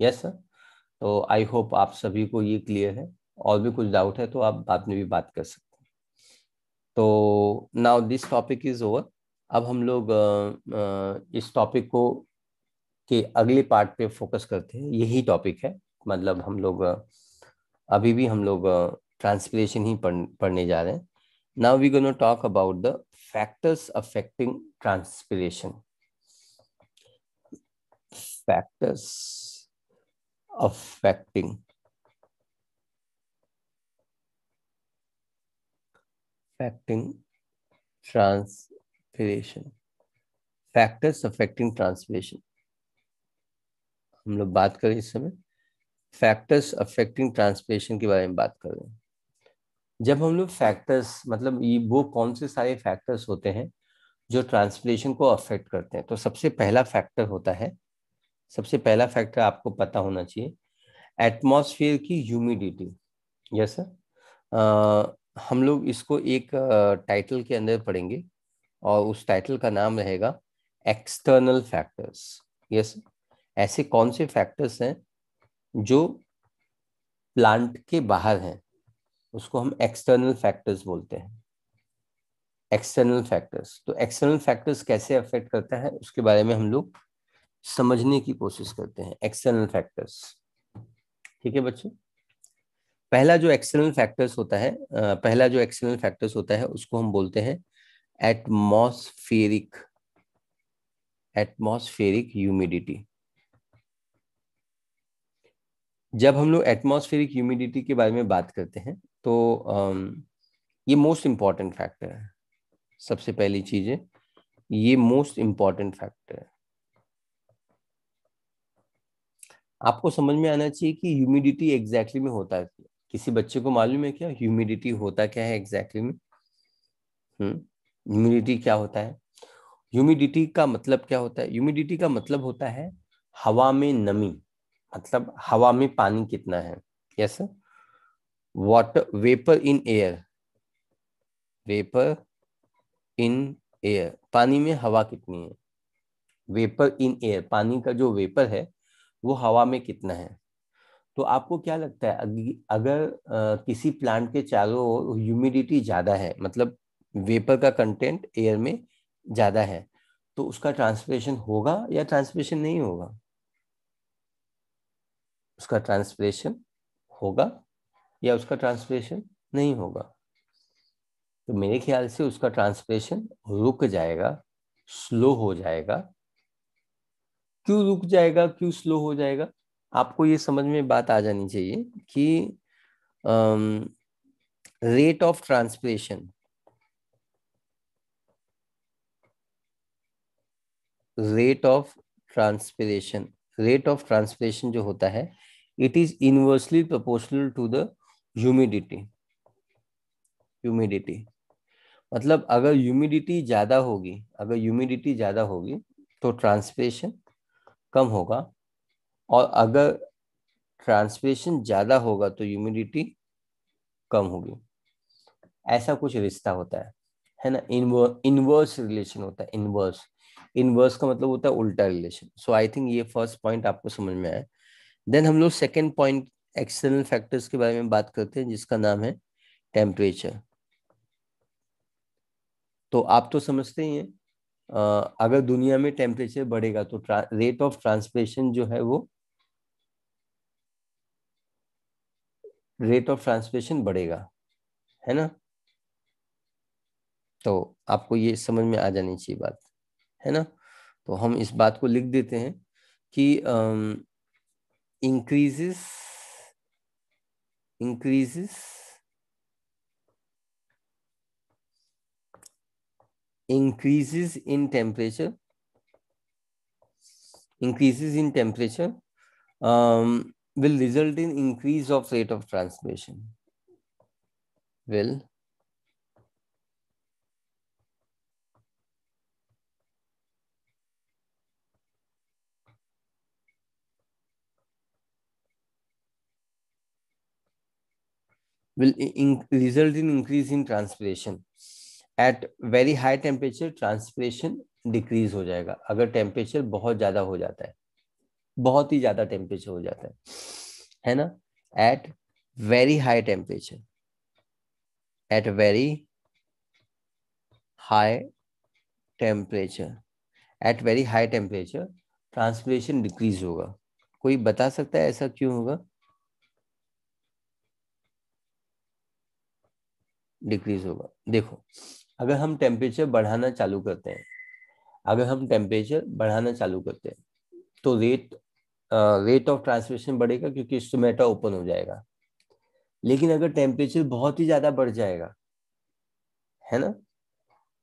Yes sir. तो आई होप आप सभी को ये क्लियर है। और भी कुछ डाउट है तो आप बाद में भी बात कर सकते हैं। तो now this topic is over. अब हम लोग इस टॉपिक को के अगले पार्ट पे फोकस करते हैं। यही टॉपिक है, मतलब हम लोग अभी भी हम लोग ट्रांसपिरेशन ही पढ़ने जा रहे हैं। Now we gonna talk about the factors affecting transpiration. Factors affecting affecting transpiration, factors affecting transpiration. हम लोग बात करें इस समय फैक्टर्स अफेक्टिंग ट्रांसपिरेशन के बारे में बात कर रहे हैं। जब हम लोग फैक्टर्स, मतलब ये वो कौन से सारे फैक्टर्स होते हैं जो ट्रांसपिरेशन को अफेक्ट करते हैं, तो सबसे पहला फैक्टर होता है, सबसे पहला फैक्टर आपको पता होना चाहिए, एटमॉस्फेयर की ह्यूमिडिटी। Yes sir. हम लोग इसको एक टाइटल के अंदर पढ़ेंगे और उस टाइटल का नाम रहेगा एक्सटर्नल फैक्टर्स। यस, ऐसे कौन से फैक्टर्स हैं जो प्लांट के बाहर हैं, उसको हम एक्सटर्नल फैक्टर्स बोलते हैं। एक्सटर्नल फैक्टर्स, तो एक्सटर्नल फैक्टर्स कैसे अफेक्ट करता है उसके बारे में हम लोग समझने की कोशिश करते हैं। एक्सटर्नल फैक्टर्स, ठीक है बच्चों। पहला जो एक्सटर्नल फैक्टर्स होता है उसको हम बोलते हैं एटमॉस्फेरिक एटमॉस्फेरिक ह्यूमिडिटी। जब हम लोग एटमॉस्फेरिक ह्यूमिडिटी के बारे में बात करते हैं तो ये मोस्ट इंपॉर्टेंट फैक्टर है। सबसे पहली चीज है, ये मोस्ट इंपॉर्टेंट फैक्टर है। आपको समझ में आना चाहिए कि ह्यूमिडिटी एग्जैक्टली में होता है। किसी बच्चे को मालूम है क्या ह्यूमिडिटी होता क्या है एग्जैक्टली में? ह्यूमिडिटी क्या होता है? ह्यूमिडिटी का मतलब क्या होता है? ह्यूमिडिटी का मतलब होता है हवा में नमी, मतलब हवा में पानी कितना है। Yes, water vapour in air, vapour in air, पानी में हवा कितनी है। वेपर इन एयर, पानी का जो वेपर है वो हवा में कितना है। तो आपको क्या लगता है, अगर किसी प्लांट के चारों ओर ह्यूमिडिटी ज्यादा है, मतलब वेपर का कंटेंट एयर में ज्यादा है, तो उसका ट्रांसपिरेशन होगा या ट्रांसपिरेशन नहीं होगा? उसका ट्रांसपिरेशन होगा या उसका ट्रांसपिरेशन नहीं होगा? तो मेरे ख्याल से उसका ट्रांसपिरेशन रुक जाएगा, स्लो हो जाएगा। क्यों रुक जाएगा, क्यों स्लो हो जाएगा? आपको ये समझ में बात आ जानी चाहिए कि rate of transpiration, rate of transpiration rate of transpiration जो होता है, it is inversely proportional to the humidity. Humidity मतलब अगर ह्यूमिडिटी ज्यादा होगी तो ट्रांसपिरेशन कम होगा, और अगर ट्रांसपिरेशन ज्यादा होगा तो ह्यूमिडिटी कम होगी। ऐसा कुछ रिश्ता होता है ना। इनवर्स रिलेशन होता है। इनवर्स, इनवर्स का मतलब होता है उल्टा रिलेशन। सो आई थिंक ये फर्स्ट पॉइंट आपको समझ में आया। देन हम लोग सेकेंड पॉइंट एक्सटर्नल फैक्टर्स के बारे में बात करते हैं, जिसका नाम है टेम्परेचर। तो आप तो समझते ही हैं, अगर दुनिया में टेम्परेचर बढ़ेगा तो रेट ऑफ ट्रांसपिरेशन जो है वो, रेट ऑफ ट्रांसपिरेशन बढ़ेगा, है ना। तो आपको ये समझ में आ जानी चाहिए बात, है ना। तो हम इस बात को लिख देते हैं कि increases increases increases in temperature increases in temperature will result in increase of rate of transpiration, will result in increase in transpiration at very high temperature। transpiration decrease हो जाएगा अगर टेम्परेचर बहुत ज्यादा हो जाता है, बहुत ही ज्यादा टेम्परेचर हो जाता है ना। At very high temperature, at very high temperature at very high temperature transpiration decrease होगा। कोई बता सकता है ऐसा क्यों होगा? डिक्रीज होगा, देखो, अगर हम टेम्परेचर बढ़ाना चालू करते हैं अगर हम टेम्परेचर बढ़ाना चालू करते हैं तो रेट ऑफ ट्रांसपिरेशन बढ़ेगा क्योंकि स्टोमेटा ओपन हो जाएगा। लेकिन अगर टेम्परेचर बहुत ही ज्यादा बढ़ जाएगा, है ना,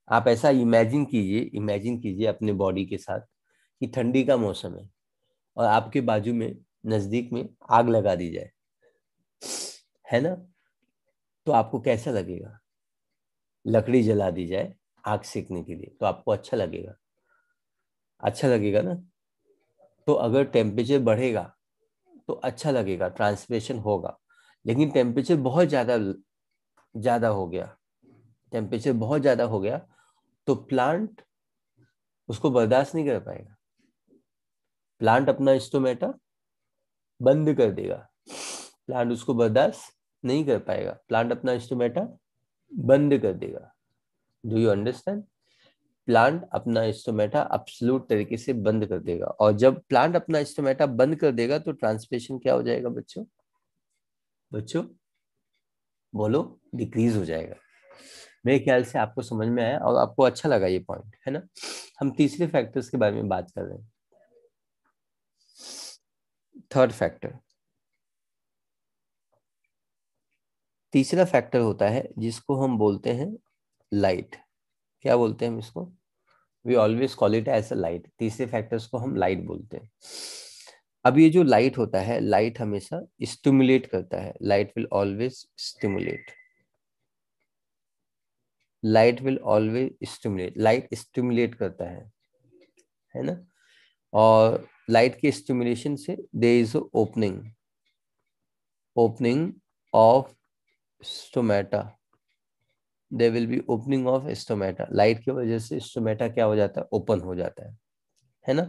आप ऐसा इमेजिन कीजिए अपने बॉडी के साथ कि ठंडी का मौसम है और आपके बाजू में, नजदीक में आग लगा दी जाए, है ना, तो आपको कैसा लगेगा? लकड़ी जला दी जाए आग सेकने के लिए तो आपको अच्छा लगेगा? अच्छा लगेगा ना। तो अगर टेम्परेचर बढ़ेगा तो अच्छा लगेगा, ट्रांसपिरेशन होगा। लेकिन टेम्परेचर बहुत ज्यादा ज्यादा हो गया, टेम्परेचर बहुत ज्यादा हो गया, तो प्लांट उसको बर्दाश्त नहीं कर पाएगा, प्लांट अपना स्टोमेटा बंद कर देगा, प्लांट उसको बर्दाश्त नहीं कर पाएगा, प्लांट अपना स्टोमेटा बंद कर देगा। Do you understand? प्लांट अपना स्टोमेटा एब्सोल्यूट तरीके से बंद कर देगा, और जब प्लांट अपना स्टोमेटा बंद कर देगा तो ट्रांसपिरेशन क्या हो जाएगा बच्चों? बच्चों बोलो, डिक्रीज हो जाएगा। मेरे ख्याल से आपको समझ में आया और आपको अच्छा लगा ये पॉइंट, है ना? हम तीसरे फैक्टर्स के बारे में बात कर रहे हैं। थर्ड फैक्टर, तीसरा फैक्टर होता है जिसको हम बोलते हैं लाइट। क्या बोलते हैं हम इसको? We always call it as a light. तीसरे फैक्टर्स को हम लाइट बोलते हैं। अब ये जो लाइट होता है, लाइट हमेशा स्टिमुलेट करता है, light will always stimulate, light will always stimulate, light stimulate करता है ना? और लाइट के स्टिमुलेशन से there is opening, opening of stomata, there will be opening of stomata. Light की वजह से स्टोमेटा क्या हो जाता है? ओपन हो जाता है ना?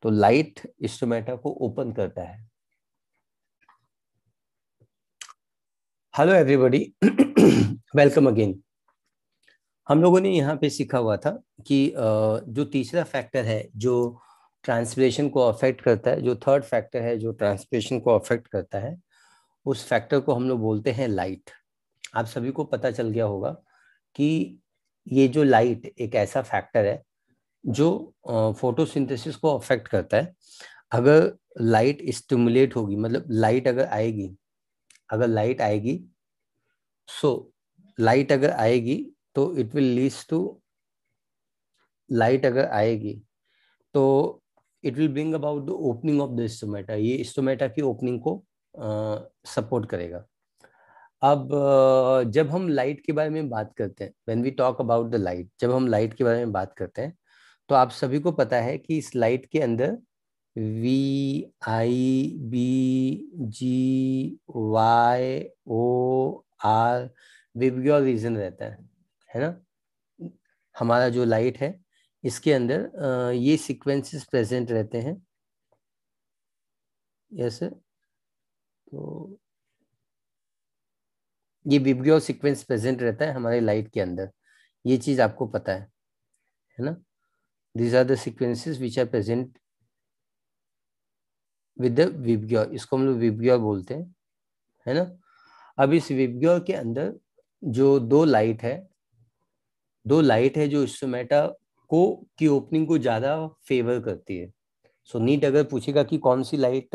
तो लाइट स्टोमेटा को ओपन करता है। Hello everybody, welcome again. हम लोगों ने यहाँ पे सीखा हुआ था कि जो तीसरा फैक्टर है जो ट्रांसपिरेशन को अफेक्ट करता है, जो थर्ड फैक्टर है जो ट्रांसपिरेशन को अफेक्ट करता है, उस फैक्टर को हम लोग बोलते हैं लाइट। आप सभी को पता चल गया होगा कि ये जो लाइट एक ऐसा फैक्टर है जो फोटोसिंथेसिस को अफेक्ट करता है। अगर लाइट स्टिमुलेट होगी, मतलब लाइट अगर आएगी, अगर लाइट आएगी, सो लाइट अगर आएगी तो it will leads to, light अगर आएगी तो it will bring about the opening of the stomata, ये स्टोमेटा की ओपनिंग को सपोर्ट करेगा। अब जब हम लाइट के बारे में बात करते हैं, when we talk about the light, जब हम लाइट के बारे में बात करते हैं तो आप सभी को पता है कि इस लाइट के अंदर V, I, B, G, Y, O, R VIBGYOR region रहता है ना? हमारा जो लाइट है इसके अंदर ये सीक्वेंसेस प्रेजेंट रहते हैं। यस, तो ये विबग्योर सीक्वेंस प्रेजेंट रहता है हमारे लाइट के अंदर, ये चीज आपको पता है ना? These are the sequences which are present with the VIBGYOR, इसको हम लोग विबग्योर बोलते हैं, है ना? अब इस विबग्योर के अंदर जो दो लाइट है जो स्टोमेटा को की ओपनिंग को ज्यादा फेवर करती है। सो नीट अगर पूछेगा कि कौन सी लाइट,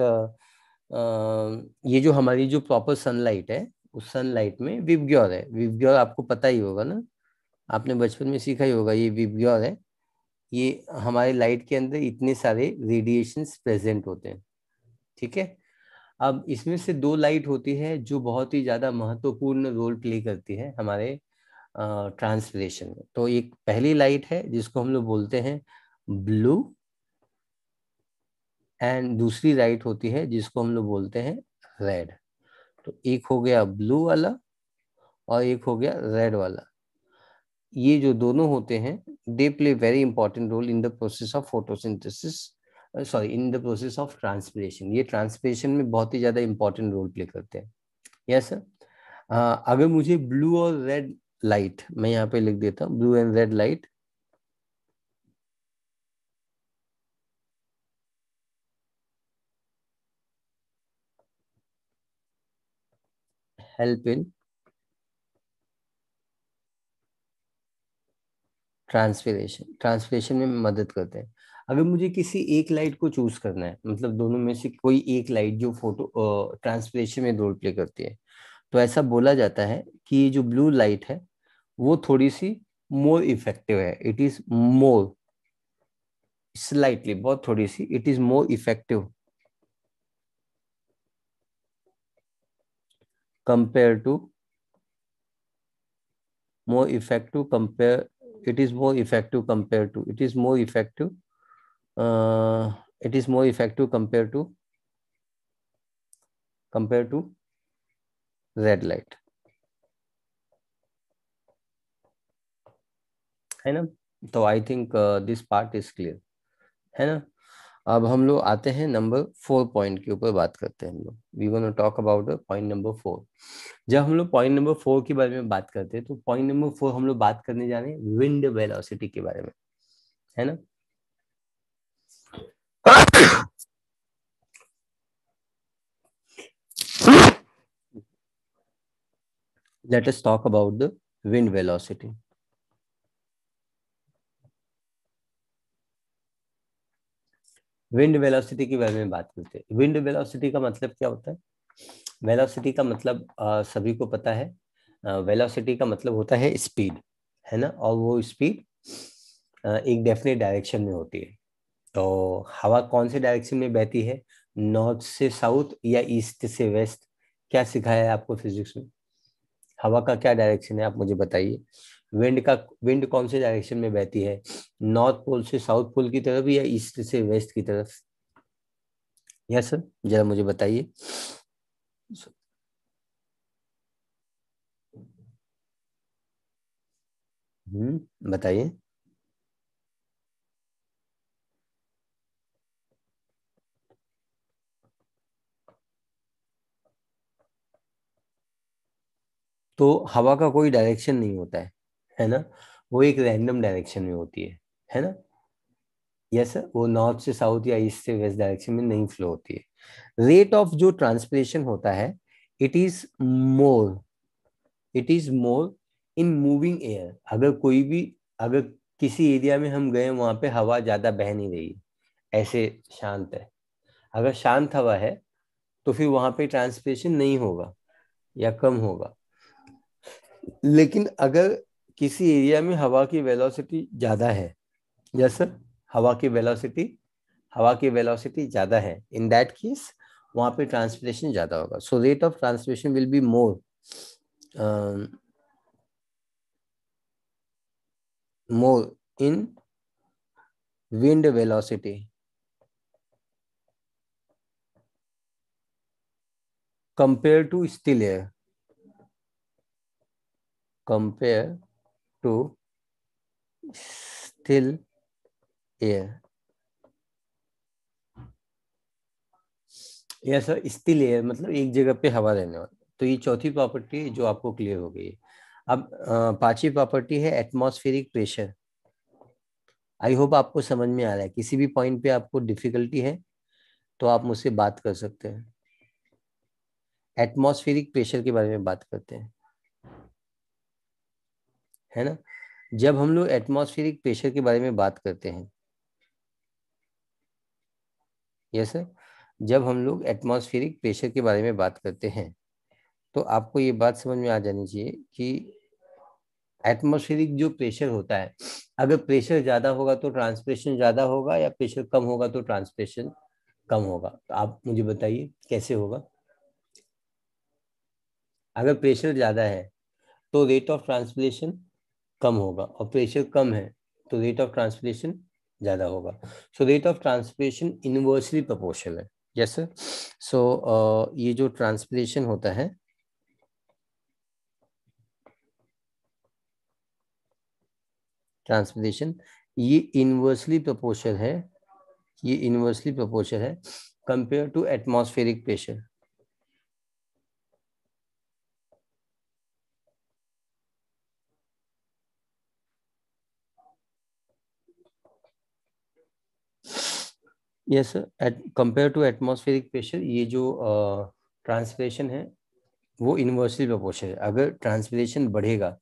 ये जो हमारी जो प्रॉपर सनलाइट है, उस सनलाइट में विबग्योर है। विबग्योर आपको पता ही होगा ना, आपने बचपन में सीखा ही होगा, ये विबग्योर है। ये हमारे लाइट के अंदर इतने सारे रेडिएशंस प्रेजेंट होते हैं, ठीक है? अब इसमें से दो लाइट होती है जो बहुत ही ज्यादा महत्वपूर्ण रोल प्ले करती है हमारे ट्रांसलेशन में। तो एक पहली लाइट है जिसको हम लोग बोलते हैं ब्लू, एंड दूसरी लाइट होती है जिसको हम लोग बोलते हैं रेड। तो एक हो गया ब्लू वाला और एक हो गया रेड वाला। ये जो दोनों होते हैं, they play very important role in the process of photosynthesis, sorry, in the process of transpiration. ये ट्रांसपिरेशन में बहुत ही ज्यादा इंपॉर्टेंट रोल प्ले करते हैं। Yes sir. अगर मुझे ब्लू और रेड लाइट, मैं यहाँ पे लिख देता हूँ blue and red light help in transpiration, transpiration में मदद करते हैं। अगर मुझे किसी एक लाइट को चूज करना है, मतलब दोनों में से कोई एक लाइट जो फोटो ट्रांसपिरेशन में रोल प्ले करती है, तो ऐसा बोला जाता है कि ये जो ब्लू लाइट है वो थोड़ी सी मोर इफेक्टिव है। इट इज मोर, स्लाइटली, बहुत थोड़ी सी, it is more effective compare to, more effective compare, it is more effective compared to, it is more effective, it is more effective compared to red light, है ना। तो I think this part is clear, है ना। अब हम लोग आते हैं नंबर 4 पॉइंट के ऊपर बात करते हैं हम लोग। We gonna talk about the point number 4। जब हम लोग पॉइंट नंबर 4 के बारे में बात करते हैं तो पॉइंट नंबर 4 हम लोग बात करने जा रहे हैं विंड वेलोसिटी के बारे में, है ना। Let us talk about the wind velocity. Wind velocity के बारे में बात करते हैं। विंड वेलोसिटी का मतलब क्या होता है? वेलोसिटी का मतलब सभी को पता है। वेलोसिटी का मतलब होता है स्पीड, है ना। और वो स्पीड एक डेफिनेट डायरेक्शन में होती है। तो हवा कौन से डायरेक्शन में बहती है? नॉर्थ से साउथ या ईस्ट से वेस्ट? क्या सिखाया है आपको फिजिक्स में? हवा का क्या डायरेक्शन है, आप मुझे बताइए। विंड कौन से डायरेक्शन में बहती है? नॉर्थ पोल से साउथ पोल की तरफ या ईस्ट से वेस्ट की तरफ? यस सर, जरा मुझे बताइए। बताइए। तो हवा का कोई डायरेक्शन नहीं होता है ना। वो एक रैंडम डायरेक्शन में होती है ना। यस सर, वो नॉर्थ से साउथ या ईस्ट से वेस्ट डायरेक्शन में नहीं फ्लो होती है। रेट ऑफ जो ट्रांसपिरेशन होता है, it is more it is more in moving air. अगर किसी एरिया में हम गए, वहां पे हवा ज्यादा बह नहीं रही है, ऐसे शांत है। अगर शांत हवा है तो फिर वहां पे ट्रांसपिरेशन नहीं होगा या कम होगा। लेकिन अगर किसी एरिया में हवा की वेलोसिटी ज्यादा है, जैसे हवा की वेलोसिटी हवा की वेलोसिटी ज्यादा है, इन दैट केस वहां पे ट्रांसपिरेशन ज्यादा होगा। So rate of transpiration will be more more in wind velocity compare to still air, compare to still air. Yes sir, still air मतलब एक जगह पे हवा रहने वाला। तो ये चौथी प्रॉपर्टी जो आपको क्लियर हो गई है। अब पांचवी प्रॉपर्टी है एटमॉस्फेरिक प्रेशर। आई होप आपको समझ में आ रहा है। किसी भी पॉइंट पे आपको डिफिकल्टी है तो आप मुझसे बात कर सकते हैं। एटमॉस्फेरिक प्रेशर के बारे में बात करते हैं, है ना। जब हम लोग एटमॉस्फेरिक प्रेशर के बारे में बात करते हैं, यस सर, जब हम लोग एटमॉस्फेरिक प्रेशर के बारे में बात करते हैं तो आपको ये बात समझ में आ जानी चाहिए कि एटमॉस्फेरिक जो प्रेशर होता है, अगर प्रेशर ज्यादा होगा तो ट्रांसपिरेशन ज्यादा होगा, या प्रेशर कम होगा तो ट्रांसपिरेशन कम होगा? तो आप मुझे बताइए कैसे होगा। अगर प्रेशर ज्यादा है तो रेट ऑफ ट्रांसपिरेशन कम होगा, और प्रेशर कम है तो रेट ऑफ ट्रांसपिरेशन ज्यादा होगा। So rate of transpiration inversely proportional है। Yes sir. सो ये जो ट्रांसपिरेशन होता है, ट्रांसपिरेशन, ये इनवर्सली प्रोपोर्शनल है। ये इनवर्सली प्रोपोर्शनल है compare to atmospheric pressure. Yes sir, compare to atmospheric pressure, ये जो ट्रांसपिरेशन है वो इनवर्सली प्रोपोर्शनल है। अगर ट्रांसपिरेशन बढ़ेगा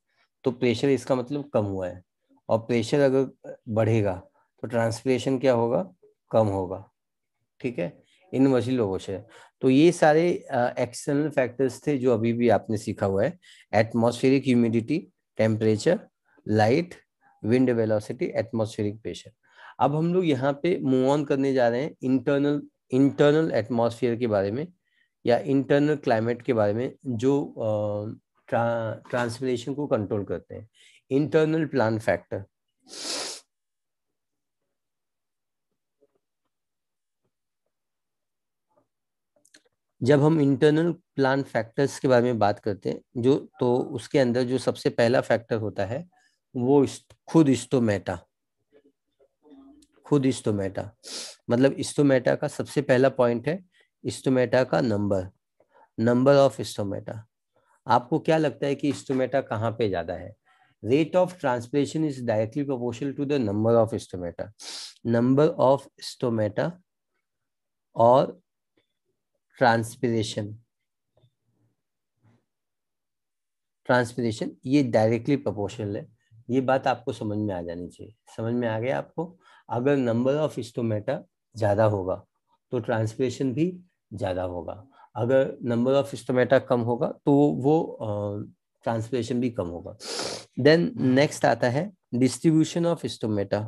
तो प्रेशर इसका मतलब कम हुआ है, और प्रेशर अगर बढ़ेगा तो ट्रांसपिरेशन क्या होगा? कम होगा। ठीक है, इनवर्सली प्रोपोर्शनल है। तो ये सारे एक्सटर्नल फैक्टर्स थे जो अभी भी आपने सीखा हुआ है। Atmospheric humidity, temperature, light, wind velocity, atmospheric pressure. अब हम लोग यहाँ पे मूव ऑन करने जा रहे हैं इंटरनल इंटरनल एटमॉस्फेयर के बारे में, या इंटरनल क्लाइमेट के बारे में, जो ट्रांसपिरेशन को कंट्रोल करते हैं। Internal plan factor. जब हम इंटरनल प्लान फैक्टर्स के बारे में बात करते हैं, जो तो उसके अंदर जो सबसे पहला फैक्टर होता है वो खुद स्टोमेटा, खुद स्टोमेटा। मतलब स्टोमेटा का सबसे पहला पॉइंट है स्टोमेटा का नंबर, नंबर ऑफ स्टोमेटा। आपको क्या लगता है कि स्टोमेटा कहाँ पे ज्यादा है? Rate of transpiration is directly proportional to the number of stomata. Number of stomata और ट्रांसपिरेशन, ट्रांसपिरेशन ये डायरेक्टली प्रोपोर्शनल है। ये बात आपको समझ में आ जानी चाहिए। समझ में आ गया आपको? अगर नंबर ऑफ स्टोमेटा ज्यादा होगा तो ट्रांसपिरेशन भी ज्यादा होगा, अगर नंबर ऑफ स्टोमेटा कम होगा तो वो ट्रांसपिरेशन भी कम होगा। देन नेक्स्ट आता है distribution of stomata,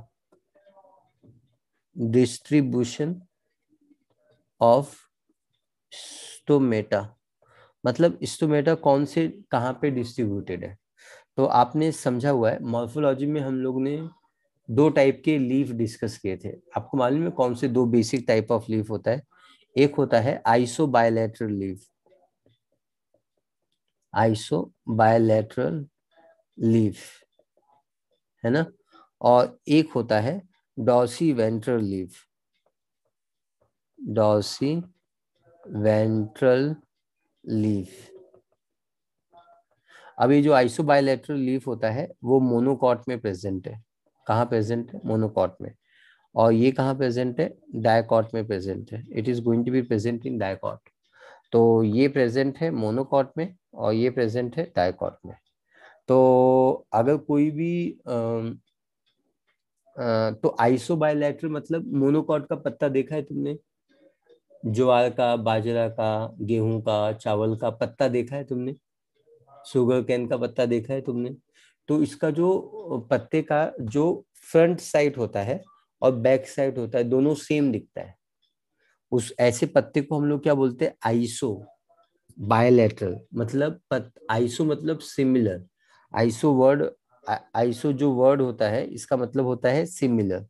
distribution of stomata. मतलब स्टोमेटा कौन से कहाँ पे डिस्ट्रीब्यूटेड है? तो आपने समझा हुआ है मॉर्फोलॉजी में हम लोग ने दो टाइप के लीफ डिस्कस किए थे। आपको मालूम है कौन से दो बेसिक टाइप ऑफ लीफ होता है? एक होता है isobilateral leaf, isobilateral leaf, है ना। और एक होता है dorsiventral leaf, dorsiventral leaf. अब ये जो आइसो बायलैटरल लीफ होता है वो मोनोकॉट में प्रेजेंट है। कहाँ प्रेजेंट है? मोनोकॉट में। और ये कहाँ प्रेजेंट है? डायकॉट में प्रेजेंट है। It is going to be present in dicot. तो ये प्रेजेंट है मोनोकॉट में और ये प्रेजेंट है डायकॉट में। तो अगर कोई भी तो आइसो बायलैटरल मतलब मोनोकॉट का पत्ता देखा है तुमने? ज्वार का, बाजरा का, गेहूं का, चावल का पत्ता देखा है तुमने? शुगर कैन का पत्ता देखा है तुमने? तो इसका जो पत्ते का जो फ्रंट साइड होता है और बैक साइड होता है दोनों सेम दिखता है। उस ऐसे पत्ते को हम लोग क्या बोलते हैं? Iso bilateral. मतलब आइसो मतलब सिमिलर। आइसो वर्ड, आइसो जो वर्ड होता है इसका मतलब होता है सिमिलर,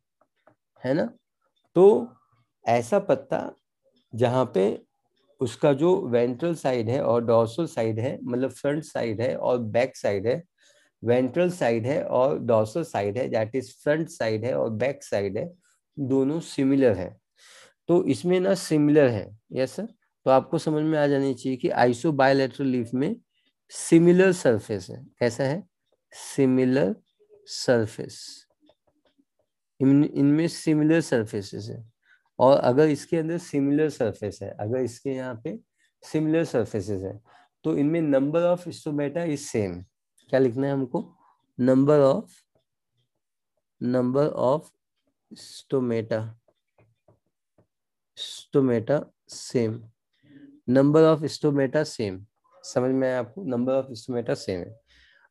है ना। तो ऐसा पत्ता जहाँ पे उसका जो वेंट्रल साइड है और डॉर्सल साइड है, मतलब फ्रंट साइड है और बैक साइड है, वेंट्रल साइड है और डॉर्सल साइड है, दैट इज फ्रंट साइड है और बैक साइड है, दोनों सिमिलर है। तो इसमें ना सिमिलर है, यस सर। तो आपको समझ में आ जानी चाहिए कि आइसो बायलैटरल लीफ में सिमिलर सरफेस है। कैसा है? Similar surface. इनमें सिमिलर सरफेसेस है। और अगर इसके अंदर सिमिलर सरफेस है, अगर इसके यहाँ पे सिमिलर सरफेसेस है तो इनमें number of stomata is same. क्या लिखना है हमको? Number of stomata, stomata same, number of stomata same. समझ में आया आपको? नंबर ऑफ स्टोमेटा सेम है।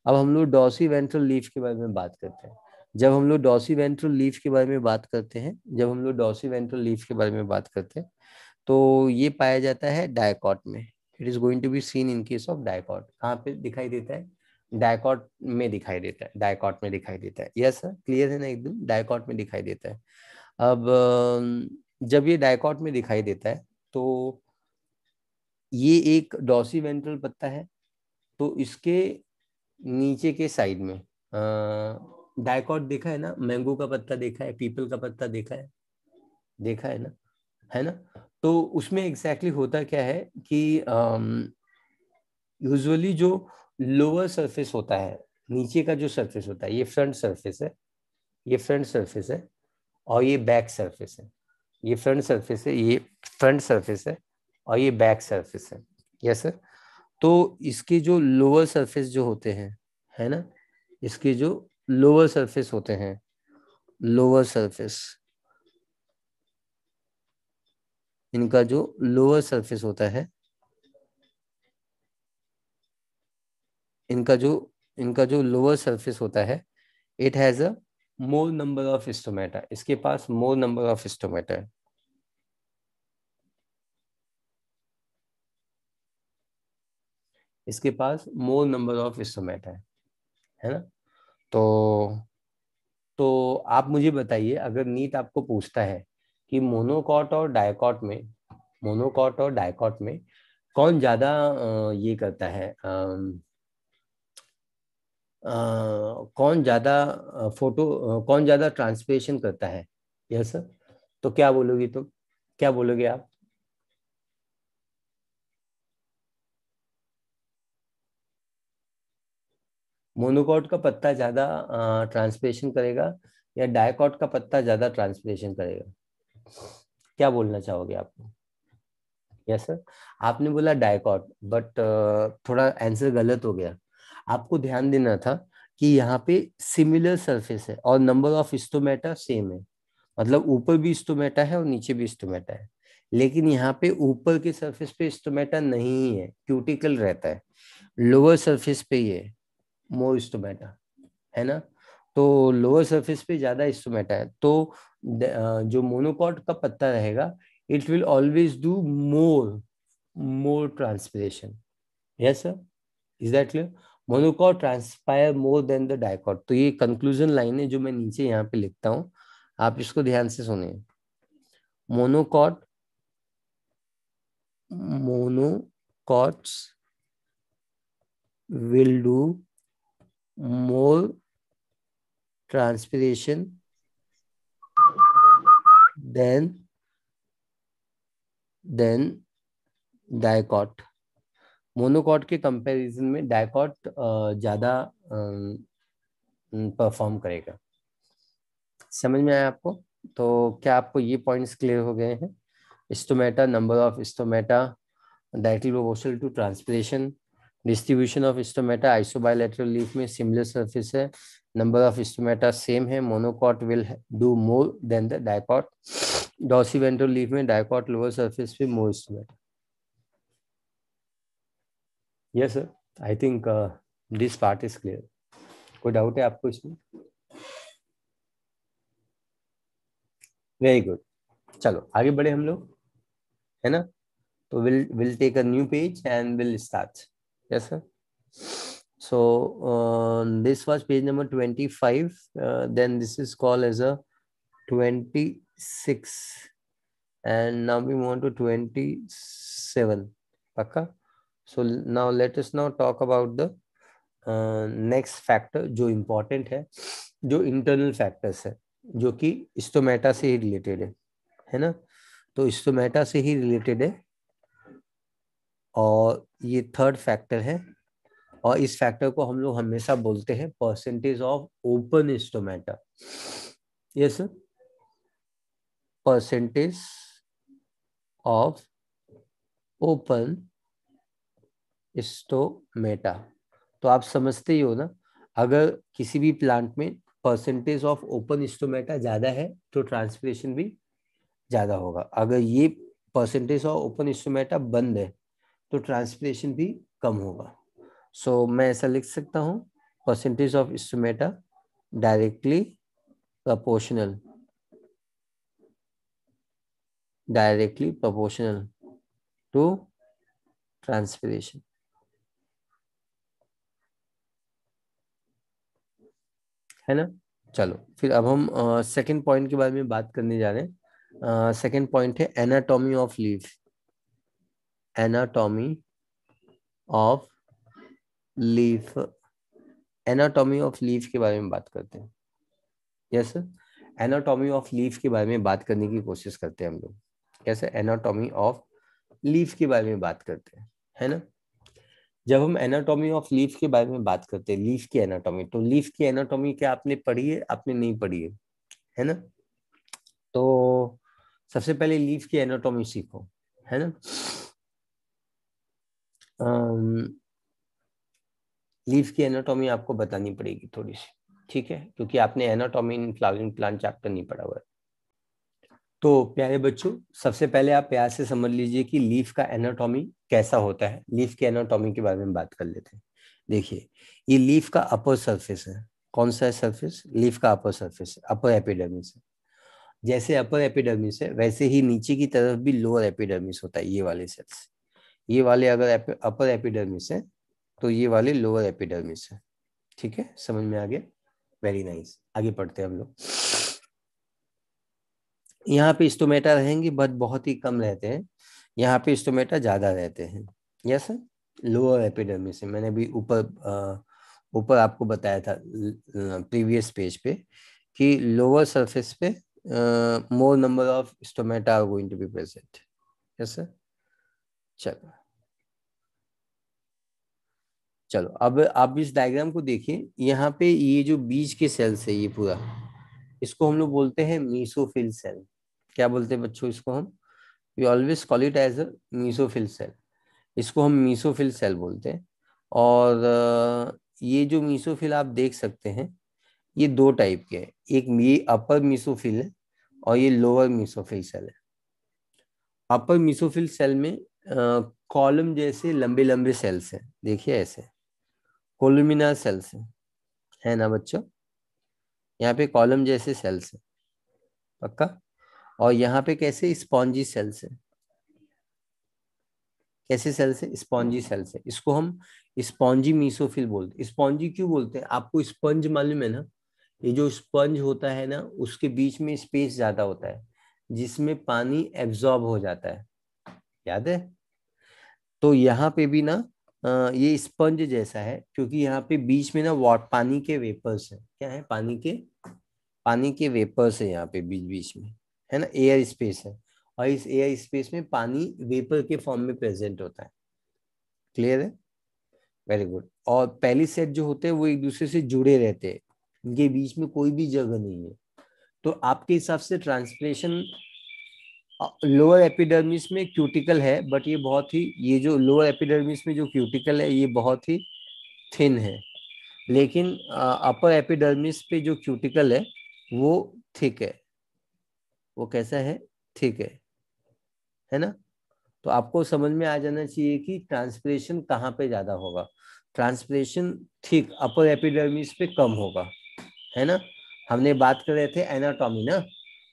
अब हम लोग डॉर्सी वेंट्रल लीफ के बारे में बात करते हैं। जब हम लोग डॉर्सी वेंट्रल लीफ के बारे में बात करते हैं, जब हम लोग डॉर्सी वेंट्रल लीफ के बारे में बात करते हैं तो ये पाया जाता है डायकॉट में। It is going to be seen in case of dicot. कहाँ पे दिखाई देता है? डायकॉट में दिखाई देता है, डायकॉट में दिखाई देता है। यस सर, क्लियर है ना एकदम? डायकॉट में दिखाई देता है। अब जब ये डायकॉट में दिखाई देता है तो ये एक डॉर्सी वेंट्रल पत्ता है। तो इसके नीचे के साइड में डायकॉट देखा है ना? मैंगो का पत्ता देखा है, पीपल का पत्ता देखा है, देखा है ना, है ना। तो उसमें एग्जैक्टली होता क्या है कि यूजुअली जो लोअर सरफेस होता है, नीचे का जो सरफेस होता है, ये फ्रंट सरफेस है, ये फ्रंट सरफेस है और ये बैक सरफेस है। ये फ्रंट सरफेस है, ये फ्रंट सरफेस है और ये बैक सरफेस है। Yes sir. तो इसके जो लोअर सरफेस जो होते हैं, है ना, इसके जो लोअर सरफेस होते हैं, लोअर सरफेस, इनका जो लोअर सरफेस होता है, इनका जो इनका जो लोअर सरफेस होता है, it has a more number of stomata. इसके पास मोर नंबर ऑफ स्टोमेटा है। इसके पास मोर नंबर ऑफ स्टोमेटा है ना। तो आप मुझे बताइए, अगर नीट आपको पूछता है कि मोनोकॉट और डायकॉट में, मोनोकॉट और डायकॉट में कौन ज्यादा ये करता है, कौन ज्यादा फोटो कौन ज्यादा ट्रांसपिरेशन करता है? Yes sir. तो क्या बोलोगी तुम, क्या बोलोगे आप? मोनोकॉट का पत्ता ज्यादा ट्रांसपिरेशन करेगा या डायकॉट का पत्ता ज्यादा ट्रांसपिरेशन करेगा? क्या बोलना चाहोगे आप? Yes sir. आपने बोला डायकॉट, बट थोड़ा आंसर गलत हो गया। आपको ध्यान देना था कि यहाँ पे सिमिलर सरफेस है और नंबर ऑफ स्टोमेटा सेम है। मतलब ऊपर भी स्टोमेटा है और नीचे भी स्टोमेटा है, लेकिन यहाँ पे ऊपर के सरफेस पे स्टोमेटा नहीं है, क्यूटिकल रहता है। लोअर सरफेस पे ये मोर स्टोमेटा है ना। तो लोअर सरफेस पे ज्यादा स्टोमेटा है, तो जो मोनोकॉट का पत्ता रहेगा, it will always do more transpiration. Yes sir, is that clear? Monocot transpire more than the dicot. तो ये कंक्लूजन लाइन है जो मैं नीचे यहाँ पे लिखता हूँ, आप इसको ध्यान से सुनिए। Monocot monocots will do more transpiration than dicot. Monocot के कंपैरिजन में डाइकॉट ज्यादा परफॉर्म करेगा। समझ में आया आपको? तो क्या आपको ये पॉइंट्स क्लियर हो गए हैं? Stomata, number of stomata directly proportional to transpiration, distribution of stomata isobilateral leaf में सिमिलर सरफेस है, नंबर ऑफ स्टोमेटा सेम है, monocot will do more than the dicot, dorsiventral leaf में डाइकॉट लोअर सरफेस पे more stomata. Yes sir, I think this part is clear. कोई doubt है आपको इसमें? Very good. चलो आगे बढ़े हम लोग, है ना। तो will take a new page and will start. Yes sir. So this was page number 25. Then this is called as a 26, and now we move on to 27. पक्का? So now let us now talk about the next factor जो important है, जो internal factors है, जो कि stomata से ही related है ना। तो स्टोमेटा से ही रिलेटेड है, और ये थर्ड फैक्टर है, और इस फैक्टर को हम लोग हमेशा बोलते हैं percentage of open stomata. Yes sir, percentage of open stomata. तो आप समझते ही हो ना, अगर किसी भी प्लांट में परसेंटेज ऑफ ओपन स्टोमेटा ज्यादा है तो ट्रांसपिरेशन भी ज्यादा होगा। अगर ये परसेंटेज ऑफ ओपन स्टोमेटा बंद है तो ट्रांसपिरेशन भी कम होगा। सो मैं ऐसा लिख सकता हूँ, percentage of stomata directly proportional directly proportional to transpiration, है ना। चलो फिर अब हम सेकंड पॉइंट के बारे में बात करने जा रहे हैं। सेकंड पॉइंट है anatomy of leaf. Anatomy of leaf, anatomy of leaf के बारे में बात करते हैं। Yes sir, anatomy of leaf के बारे में बात करने की कोशिश करते हैं हम लोग। कैसे? एनाटॉमी ऑफ लीफ के बारे में बात करते हैं, है ना। जब हम एनाटॉमी ऑफ लीफ के बारे में बात करते हैं, लीफ की एनाटॉमी, तो लीफ की एनाटॉमी क्या आपने पढ़ी है, आपने नहीं पढ़ी है ना। तो सबसे पहले लीफ की एनाटॉमी सीखो, है ना। लीफ की एनाटॉमी आपको बतानी पड़ेगी थोड़ी सी, ठीक है, क्योंकि आपने anatomy in flowering plant chapter नहीं पढ़ा हुआ है। तो प्यारे बच्चों, सबसे पहले आप प्यार से समझ लीजिए कि लीफ का एनाटॉमी कैसा होता है। लीफ के एनाटॉमी के बारे में बात कर लेते हैं। देखिए, ये लीफ का अपर सरफेस है। कौन सा है सरफेस? लीफ का अपर सरफेस, अपर एपिडर्मिस है। जैसे अपर एपिडर्मिस है वैसे ही नीचे की तरफ भी लोअर एपिडर्मिस होता है। ये वाले सेल्स, ये वाले अगर अपर एपिडर्मिस है तो ये वाले लोअर एपिडर्मिस है। ठीक है, समझ में आ गया? Very nice. आगे पढ़ते हैं हम लोग। यहाँ पे स्टोमेटा रहेंगे बट बहुत ही कम रहते हैं, यहाँ पे स्टोमेटा ज्यादा रहते हैं। यस, लोअर एपिडर्मिस है। मैंने अभी ऊपर ऊपर आपको बताया था प्रीवियस पेज पे कि लोअर सरफेस पे more number of stomata are going to be present. Yes sir. चलो चलो, अब आप इस डायग्राम को देखिए। यहाँ पे ये जो बीच के सेल्स है ये पूरा, इसको हम लोग बोलते हैं मीसोफिल सेल। क्या बोलते हैं बच्चों इसको हम? We always call it as a mesophyll cell. इसको हम मीसोफिल सेल बोलते हैं। और ये जो मीसोफिल आप देख सकते हैं, ये दो टाइप के हैं। एक ये अपर मीसोफिल है और ये लोअर मीसोफिल सेल है। अपर मीसोफिल सेल में कॉलम जैसे लंबे लंबे सेल्स हैं, देखिए ऐसे कोलुमिनार सेल्स हैं, है ना बच्चों? यहाँ पे कॉलम जैसे सेल्स हैं, पक्का? और यहाँ पे कैसे स्पॉन्जी सेल्स है। कैसे सेल्स है? स्पॉन्जी सेल्स है। इसको हम स्पॉन्जी मीसोफिल बोलते हैं। स्पॉन्जी क्यों बोलते हैं? आपको स्पंज मालूम है ना? ये जो स्पंज होता है ना, उसके बीच में स्पेस ज्यादा होता है जिसमें पानी एब्जॉर्ब हो जाता है, याद है? तो यहाँ पे भी ना ये स्पंज जैसा है, क्योंकि यहाँ पे बीच में ना वाट पानी के वेपर्स है। क्या है? पानी के वेपर्स है यहाँ पे बीच बीच में, है ना? एयर स्पेस है, और इस एयर स्पेस में पानी वेपर के फॉर्म में प्रेजेंट होता है। क्लियर है? Very good. और पहली सेट जो होते हैं वो एक दूसरे से जुड़े रहते हैं, इनके बीच में कोई भी जगह नहीं है। तो आपके हिसाब से ट्रांसप्रेशन, लोअर एपिडर्मिस में क्यूटिकल है, बट ये बहुत ही, ये जो लोअर एपिडर्मिस में जो क्यूटिकल है ये बहुत ही थिन है। लेकिन अपर एपिडर्मिस पे जो क्यूटिकल है वो थिक है। वो कैसा है? थिक है ना? तो आपको समझ में आ जाना चाहिए कि ट्रांसपिरेशन कहाँ पे ज्यादा होगा। ट्रांसपिरेशन थिक अपर एपिडर्मिस पे कम होगा, है ना? हमने बात कर रहे थे एनाटॉमी ना,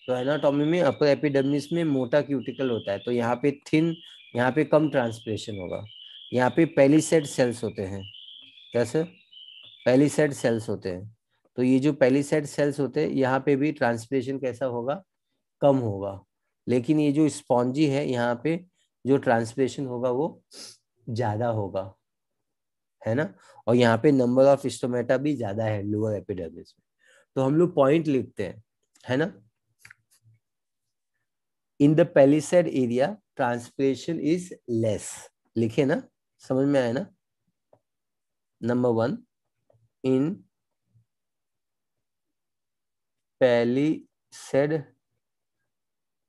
तो एनाटॉमी में अपर एपिडर्मिस में मोटा क्यूटिकल होता है, तो यहाँ पे थिन, यहाँ पे कम ट्रांसपिरेशन होगा। यहाँ पे पेलिसेड सेल्स होते हैं। कैसे? पेलिसेड सेल्स होते हैं। तो ये जो पेलिसेड सेल्स होते हैं, यहाँ पे भी ट्रांसपिरेशन कैसा होगा? कम होगा। लेकिन ये जो स्पॉन्जी है, यहाँ पे जो ट्रांसपिरेशन होगा वो ज्यादा होगा, है ना? और यहाँ पे नंबर ऑफ स्टोमेटा भी ज्यादा है लोअर एपिडर्मिस में। तो हम लोग पॉइंट लिखते हैं, है ना? In the palisade area transpiration is less. लिखे ना? समझ में आया ना? Number one, in palisade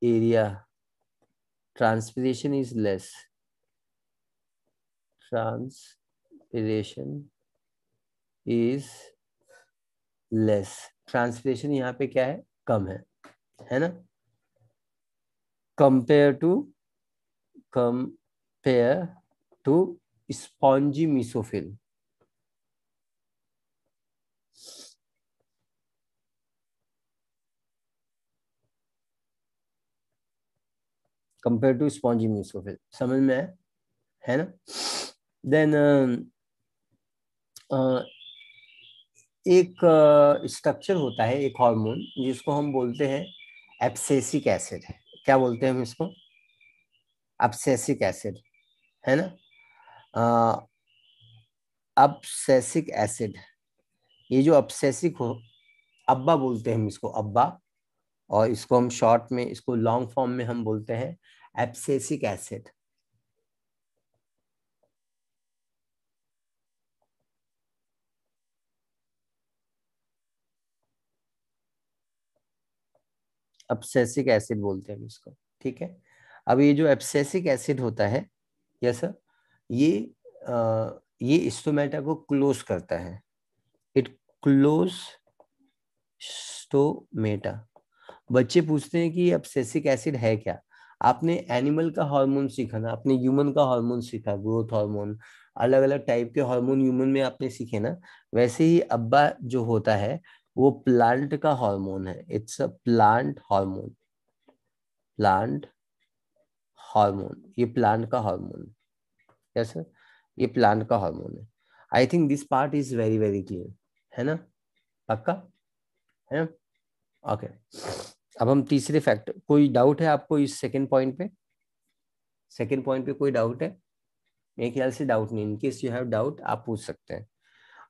area transpiration is less. Transpiration is less. Transpiration यहाँ पे क्या है? कम है ना? Compare to, compare to spongy mesophyll. Compare to spongy mesophyll, समझ में है ना? देन एक स्ट्रक्चर होता है, एक हार्मोन, जिसको हम बोलते हैं एब्सेसिक एसिड। क्या बोलते हैं हम इसको? एब्सेसिक एसिड, है ना? एब्सेसिक एसिड, ये जो एब्सेसिक हो, अब्बा बोलते हैं हम इसको, अब्बा। और इसको हम शॉर्ट में, इसको लॉन्ग फॉर्म में हम बोलते हैं एब्सेसिक एसिड। एब्सेसिक एसिड बोलते हैं हम इसको, ठीक है? अब ये जो एब्सेसिक एसिड होता है, यस सर, ये ये स्टोमेटा को क्लोज करता है। It close stomata. बच्चे पूछते हैं कि ये एब्सेसिक एसिड है क्या? आपने एनिमल का हार्मोन सीखा ना, आपने ह्यूमन का हार्मोन सीखा, ग्रोथ हार्मोन, अलग अलग टाइप के हार्मोन ह्यूमन में आपने सीखे ना। वैसे ही अब्बा जो होता है वो प्लांट का हार्मोन है। It's a plant hormone. Plant hormone, ये प्लांट का हार्मोन है। यस सर, ये प्लांट का हार्मोन है। आई think this part is very very clear, है ना? पक्का है ना? ओके। अब हम तीसरे फैक्टर, कोई डाउट है आपको इस सेकंड पॉइंट पे? सेकंड पॉइंट पे कोई डाउट है? मेरे ख्याल से डाउट नहीं। इनकेस यू हैव डाउट आप पूछ सकते हैं।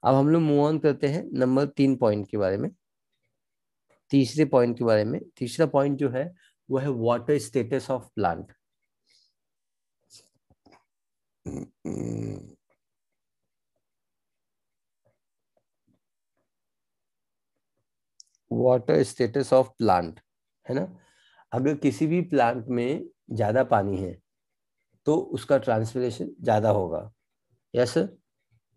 अब हम लोग मूव ऑन करते हैं नंबर 3 पॉइंट के बारे में, तीसरे पॉइंट के बारे में। तीसरा पॉइंट जो है वो है water status of plant. Water status of plant, है ना। अगर किसी भी प्लांट में ज्यादा पानी है तो उसका ट्रांसपिरेशन ज्यादा होगा। यस।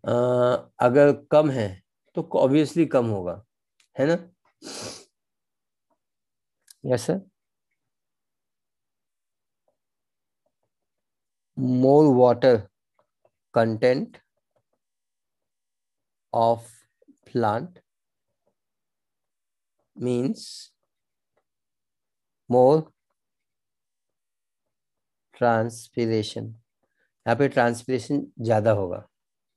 अगर कम है तो ऑब्वियसली कम होगा, है ना। Yes sir. More water content of plant means more transpiration. यहाँ पे ट्रांसपिरेशन ज्यादा होगा।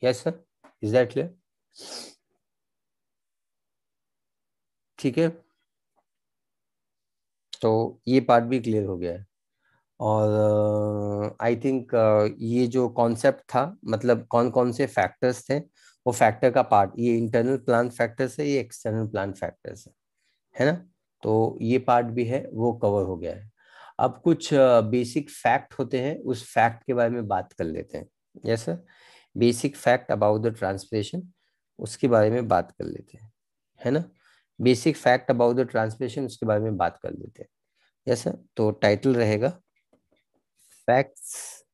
Yes sir, is that clear? ठीक है, तो ये पार्ट भी क्लियर हो गया है। और आई थिंक ये जो कॉन्सेप्ट था, मतलब कौन कौन से फैक्टर्स थे, वो फैक्टर का पार्ट, ये इंटरनल प्लांट फैक्टर्स है, ये एक्सटर्नल प्लांट फैक्टर्स है ना। तो ये पार्ट भी है वो कवर हो गया है। अब कुछ बेसिक फैक्ट होते हैं, उस फैक्ट के बारे में बात कर लेते हैं। Yes sir, basic fact about the translation, उसके बारे में बात कर लेते हैं, है ना। Basic fact about the translation, उसके बारे में बात कर लेते हैं। यस सर, तो टाइटल रहेगा facts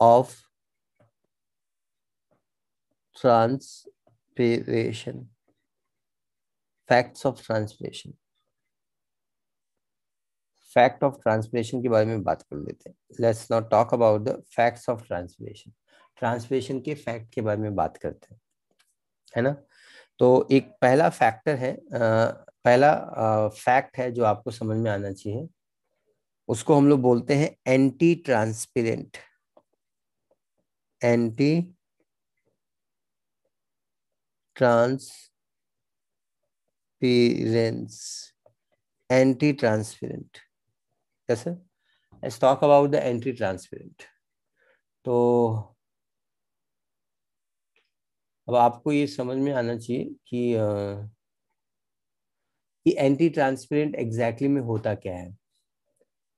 of transpiration. Facts of transpiration, fact of transpiration के बारे में बात कर लेते हैं। Let's not talk about the facts of transpiration. Transpiration के फैक्ट के बारे में बात करते हैं, है ना। तो एक पहला फैक्टर है, पहला फैक्ट है जो आपको समझ में आना चाहिए, उसको हम लोग बोलते हैं anti transparent. Anti transparence, anti transparent. कैसे? Let's talk about the anti transparent. तो अब आपको ये समझ में आना चाहिए कि एंटी ट्रांसपेरेंट एग्जैक्टली में होता क्या है।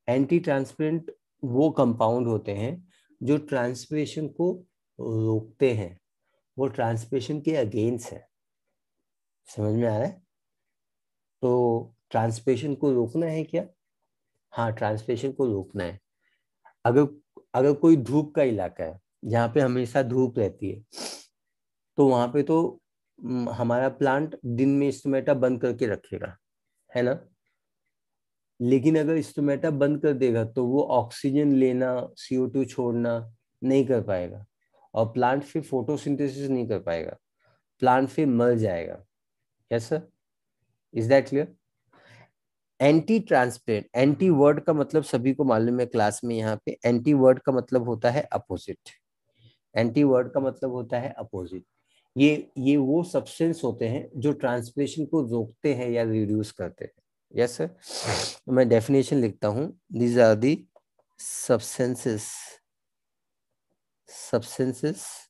एंटी ट्रांसपेरेंट वो कंपाउंड होते हैं जो ट्रांसपिरेशन को रोकते हैं, वो ट्रांसपिरेशन के अगेंस्ट है। समझ में आ रहा है? तो ट्रांसपिरेशन को रोकना है क्या? हाँ, ट्रांसपिरेशन को रोकना है। अगर अगर कोई धूप का इलाका है जहाँ पे हमेशा धूप रहती है, तो वहां पे तो हमारा प्लांट दिन में स्टोमेटा बंद करके रखेगा, है ना। लेकिन अगर स्टोमेटा बंद कर देगा तो वो ऑक्सीजन लेना, CO2 छोड़ना नहीं कर पाएगा, और प्लांट फिर फोटोसिंथेसिस नहीं कर पाएगा, प्लांट फिर मर जाएगा। Yes sir, is that clear? Anti transparent, anti word का मतलब सभी को मालूम है क्लास में, यहाँ पे एंटी वर्ड का मतलब होता है अपोजिट। एंटी वर्ड का मतलब होता है अपोजिट। ये वो सब्सटेंस होते हैं जो ट्रांसपिरेशन को रोकते हैं या रिड्यूस करते हैं। यस सर, मैं डेफिनेशन लिखता हूँ। These are the substances, substances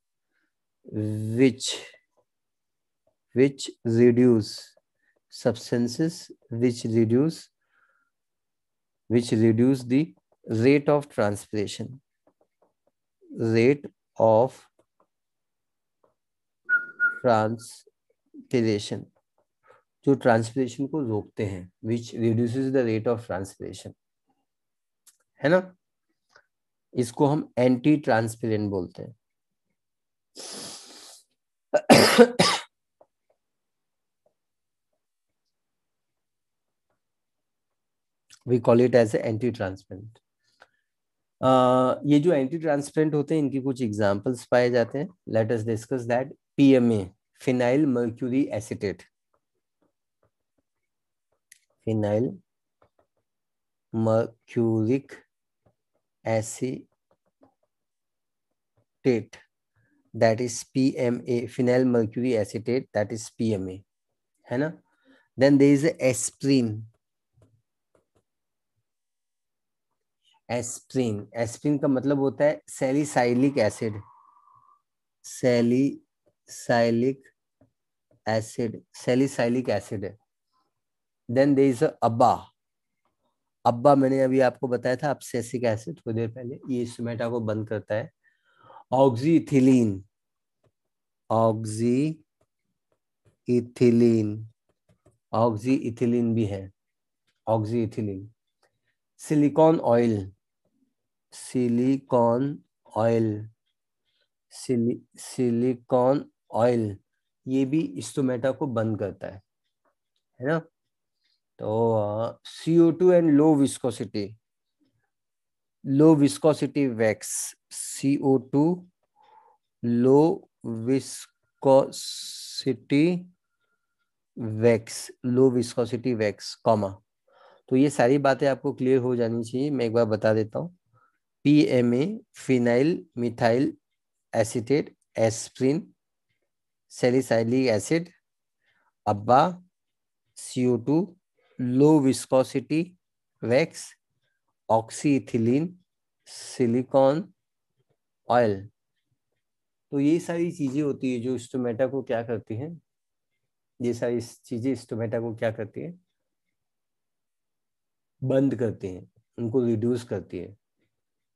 which which reduce, substances which reduce the rate of transpiration, rate of transpiration, जो ट्रांसपिरेशन को रोकते हैं, which reduces the rate of transpiration, है ना। इसको हम एंटी ट्रांसपेरेंट बोलते हैं। We call it as antitranspirant. ये जो एंटी ट्रांसपेरेंट होते हैं, इनकी कुछ एग्जांपल्स पाए जाते हैं। Let us discuss that. PMA, phenyl mercury acetate, phenyl mercuric acetate, that is PMA, phenyl mercury acetate, that is PMA, है ना। Then there is aspirin. Aspirin, aspirin का मतलब होता है salicylic acid, salicylic salic acid, salicylic acid है। Then there is ABA. ABA मैंने अभी आपको बताया था अब्सेसिक एसिड थोड़ी देर पहले, ये स्टोमेटा को बंद करता है। Oxy ethylene, oxy ethylene, oxy ethylene भी है, oxy ethylene. Silicon oil, silicon oil, silicon oil, ये भी स्टोमेटा को बंद करता है ना। तो CO2 and low viscosity wax, CO2 low viscosity wax, low viscosity wax comma. तो ये सारी बातें आपको क्लियर हो जानी चाहिए, मैं एक बार बता देता हूँ। PMA, phenyl methyl acetate, aspirin, salicylic acid, ABA, CO2, low viscosity wax, oxyethylene, silicone oil. तो ये सारी चीजें होती है जो स्टोमेटा को क्या करती हैं, ये सारी चीजें स्टोमेटा को क्या करती है, बंद करती हैं, उनको रिड्यूस करती है।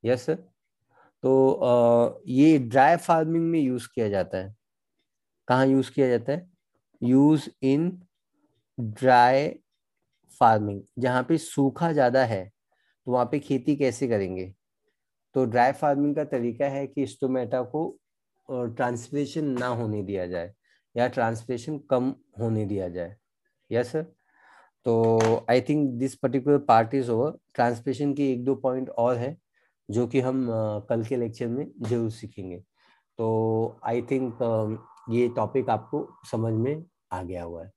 Yes sir. तो ये ड्राई फार्मिंग में यूज किया जाता है। कहाँ यूज किया जाता है? यूज इन ड्राई फार्मिंग, जहाँ पे सूखा ज्यादा है तो वहाँ पे खेती कैसे करेंगे। तो ड्राई फार्मिंग का तरीका है कि स्टोमेटा को ट्रांसपिरेशन ना होने दिया जाए या ट्रांसपिरेशन कम होने दिया जाए। Yes sir. तो I think this particular part is over. Transpiration के एक दो पॉइंट और है जो कि हम कल के लेक्चर में जरूर सीखेंगे। तो आई थिंक ये टॉपिक आपको समझ में आ गया हुआ है।